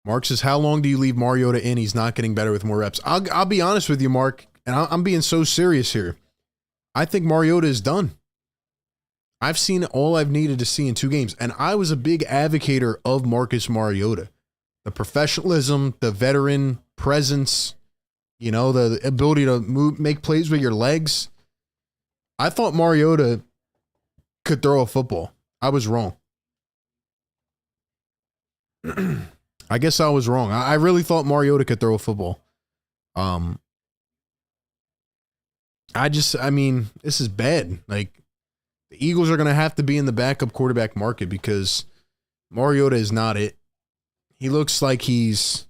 [SPEAKER 1] Mark says, how long do you leave Mariota in? He's not getting better with more reps. I'll be honest with you, Mark, and I'm being so serious here. I think Mariota is done. I've seen all I've needed to see in 2 games, and I was a big advocator of Marcus Mariota. The professionalism, the veteran presence, you know, the ability to make plays with your legs. I thought Mariota could throw a football. I was wrong. I guess I was wrong. I really thought Mariota could throw a football. I mean, this is bad. Like, the Eagles are going to have to be in the backup quarterback market because Mariota is not it. He looks like he's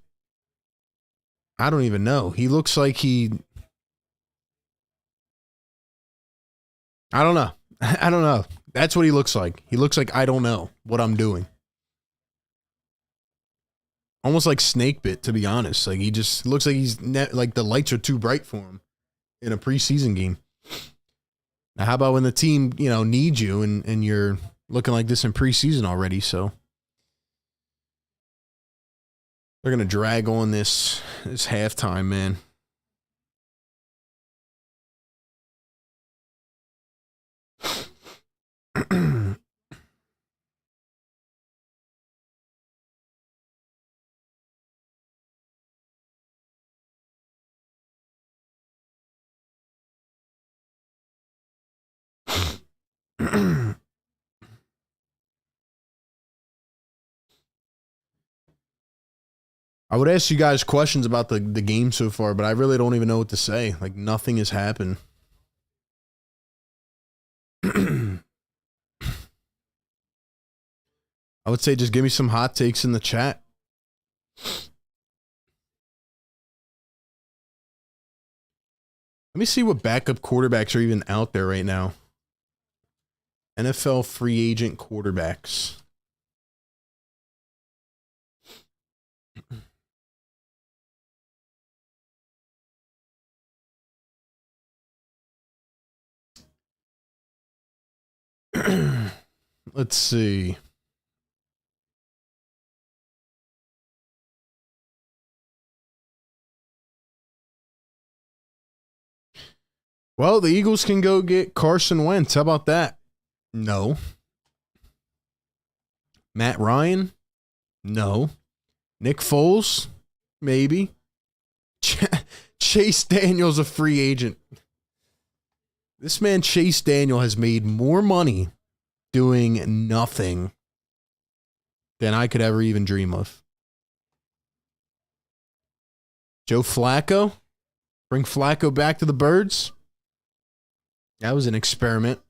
[SPEAKER 1] I don't even know. He looks like I don't know. I don't know. That's what he looks like. He looks like I don't know what I'm doing. Almost like Snakebit, to be honest. Like he just looks like like the lights are too bright for him in a preseason game. Now, how about when the team, needs you and you're looking like this in preseason already? So they're gonna drag on this halftime, man. I would ask you guys questions about the game so far, but I really don't even know what to say. Like, nothing has happened. I would say just give me some hot takes in the chat. Let me see what backup quarterbacks are even out there right now. NFL free agent quarterbacks. Let's see. Well, the Eagles can go get Carson Wentz. How about that? No. Matt Ryan? No. Nick Foles? Maybe. Chase Daniel's a free agent. This man, Chase Daniel, has made more money doing nothing than I could ever even dream of. Joe Flacco? Bring Flacco back to the Birds? That was an experiment.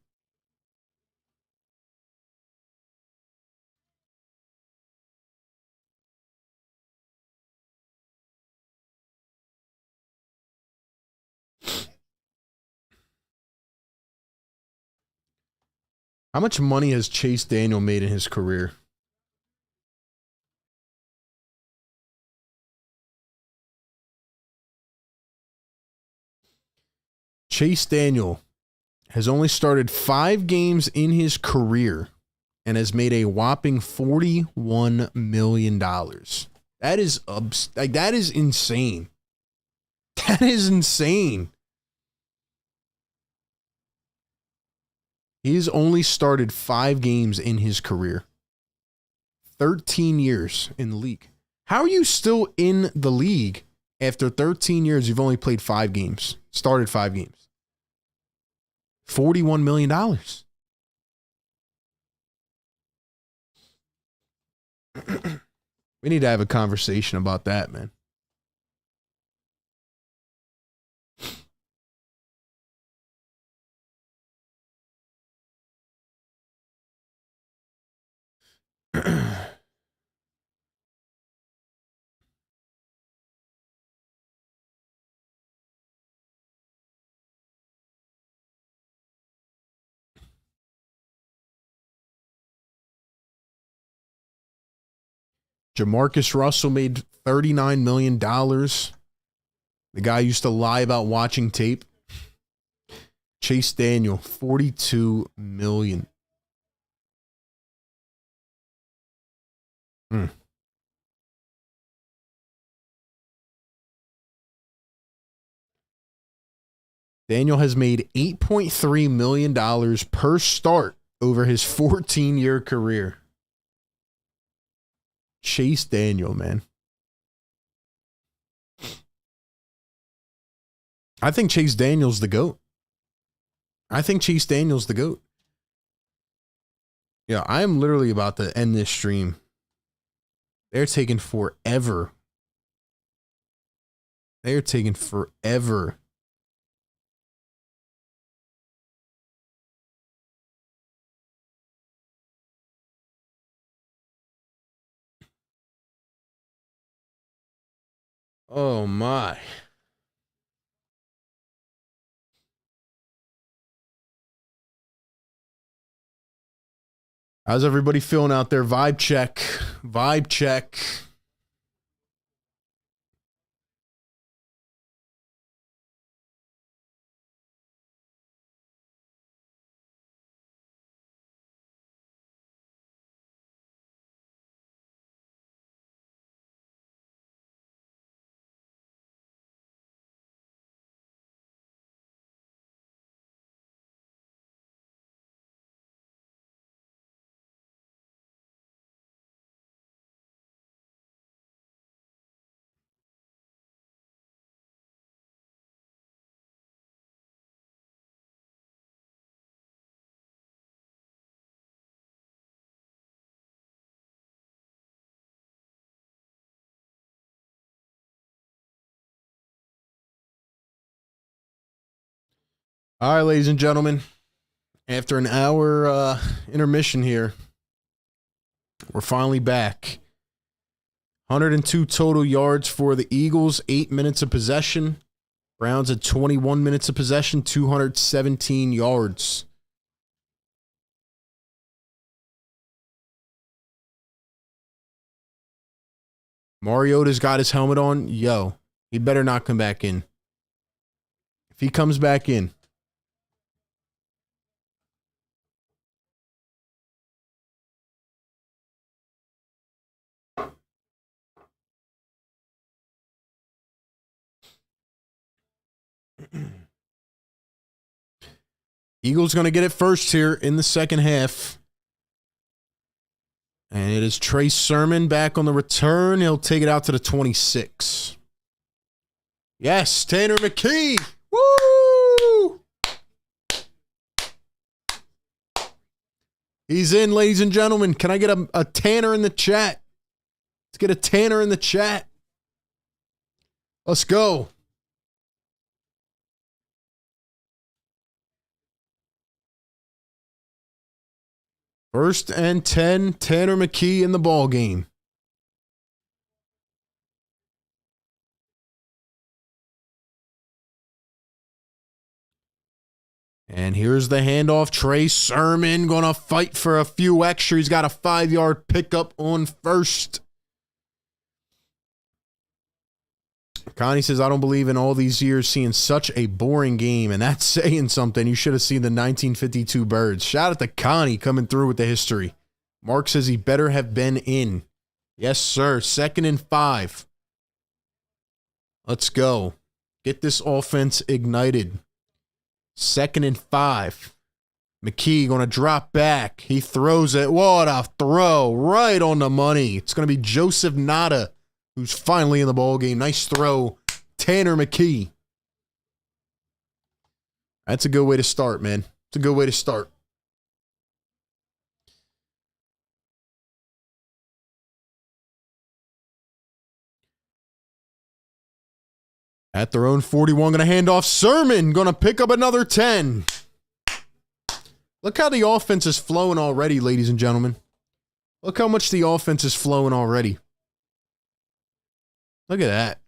[SPEAKER 1] How much money has Chase Daniel made in his career? Chase Daniel has only started 5 games in his career and has made a whopping $41 million. That is that is insane. That is insane. He's only started 5 games in his career. 13 years in the league. How are you still in the league after 13 years? You've only played 5 games, started 5 games. $41 million. We need to have a conversation about that, man. Jamarcus Russell made $39 million. The guy used to lie about watching tape. Chase Daniel, $42 million. Daniel has made $8.3 million per start over his 14-year career. Chase Daniel, man. I think Chase Daniel's the GOAT. I think Chase Daniel's the GOAT. Yeah, I am literally about to end this stream. They're taking forever. They're taking forever. Oh, my. How's everybody feeling out there? Vibe check. Vibe check. All right, ladies and gentlemen, after an hour intermission here, we're finally back. 102 total yards for the Eagles, 8 minutes of possession. Browns at 21 minutes of possession, 217 yards. Mariota's got his helmet on. Yo, he better not come back in. If he comes back in, Eagles going to get it first here in the second half. And it is Trey Sermon back on the return. He'll take it out to the 26. Yes, Tanner McKee. Woo! He's in, ladies and gentlemen. Can I get a Tanner in the chat? Let's get a Tanner in the chat. Let's go. First and 10, Tanner McKee in the ball game. And here's the handoff. Trey Sermon going to fight for a few extra. He's got a 5-yard pickup on first. Connie says, I don't believe in all these years seeing such a boring game, and that's saying something. You should have seen the 1952 Birds. Shout out to Connie coming through with the history. Mark says he better have been in. Yes, sir. 2nd and 5. Let's go. Get this offense ignited. 2nd and 5. McKee going to drop back. He throws it. What a throw. Right on the money. It's going to be Joseph Nada, who's finally in the ball game. Nice throw, Tanner McKee. That's a good way to start, man. It's a good way to start. At their own 41, going to hand off. Sermon going to pick up another 10. Look how the offense is flowing already, ladies and gentlemen. Look how much the offense is flowing already. Look at that.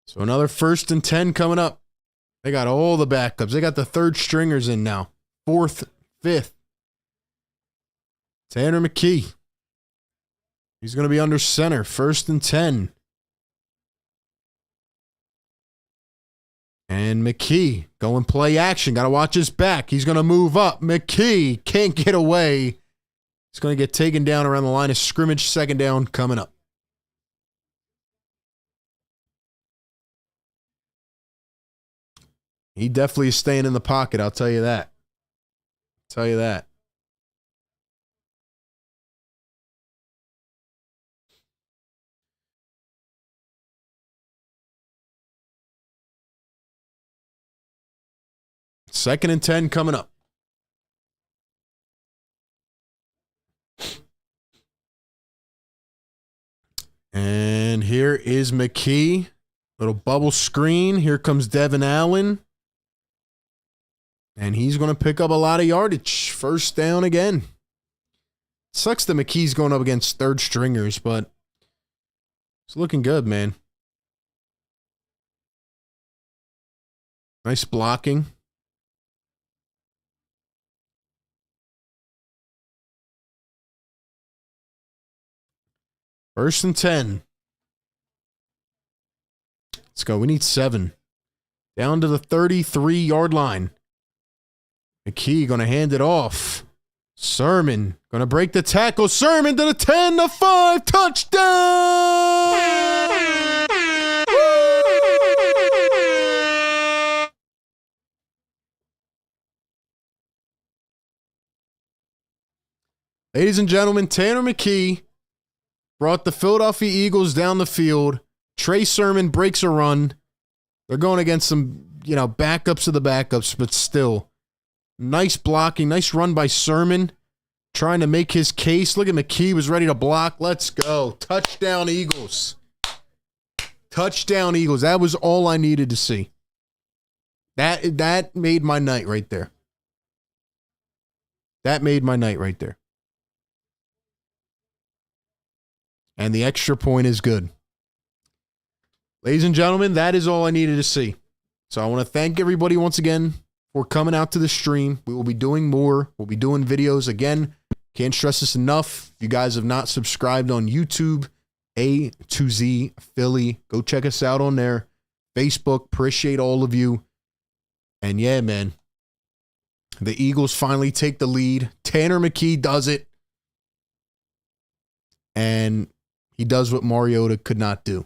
[SPEAKER 1] So another 1st and 10 coming up. They got all the backups. They got the 3rd stringers in now. 4th, 5th. Tanner McKee. He's going to be under center. 1st and 10. And McKee going play action. Got to watch his back. He's going to move up. McKee can't get away. He's going to get taken down around the line of scrimmage. 2nd down coming up. He definitely is staying in the pocket. I'll tell you that. Tell you that. Second and 10 coming up. And here is McKee. Little bubble screen. Here comes Devin Allen. And he's going to pick up a lot of yardage. First down again. Sucks that McKee's going up against third stringers, but it's looking good, man. Nice blocking. First and 10. Let's go. We need 7. Down to the 33-yard line. McKee going to hand it off. Sermon going to break the tackle. Sermon to the 10, the 5, touchdown! Ladies and gentlemen, Tanner McKee brought the Philadelphia Eagles down the field. Trey Sermon breaks a run. They're going against some, backups of the backups, but still. Nice blocking. Nice run by Sermon. Trying to make his case. Look at McKee was ready to block. Let's go. Touchdown, Eagles. Touchdown, Eagles. That was all I needed to see. That made my night right there. That made my night right there. And the extra point is good. Ladies and gentlemen, that is all I needed to see. So I want to thank everybody once again for coming out to the stream. We will be doing more. We'll be doing videos again. Can't stress this enough. If you guys have not subscribed on YouTube, A to Z Philly, go check us out on there. Facebook, appreciate all of you. And yeah, man, the Eagles finally take the lead. Tanner McKee does it. And he does what Mariota could not do.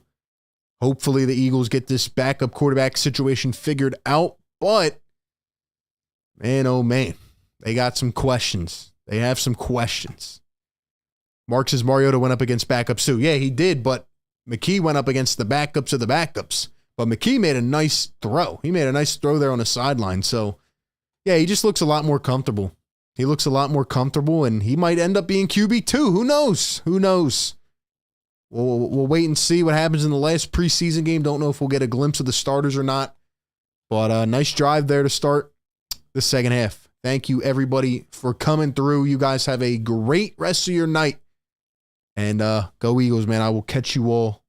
[SPEAKER 1] Hopefully the Eagles get this backup quarterback situation figured out. But, man, oh man, they got some questions. They have some questions. Mark says Mariota went up against backups too. Yeah, he did, but McKee went up against the backups of the backups. But McKee made a nice throw. He made a nice throw there on the sideline. So, yeah, he just looks a lot more comfortable. He looks a lot more comfortable, and he might end up being QB2. Who knows? Who knows? We'll wait and see what happens in the last preseason game. Don't know if we'll get a glimpse of the starters or not. But nice drive there to start the second half. Thank you, everybody, for coming through. You guys have a great rest of your night. And go Eagles, man. I will catch you all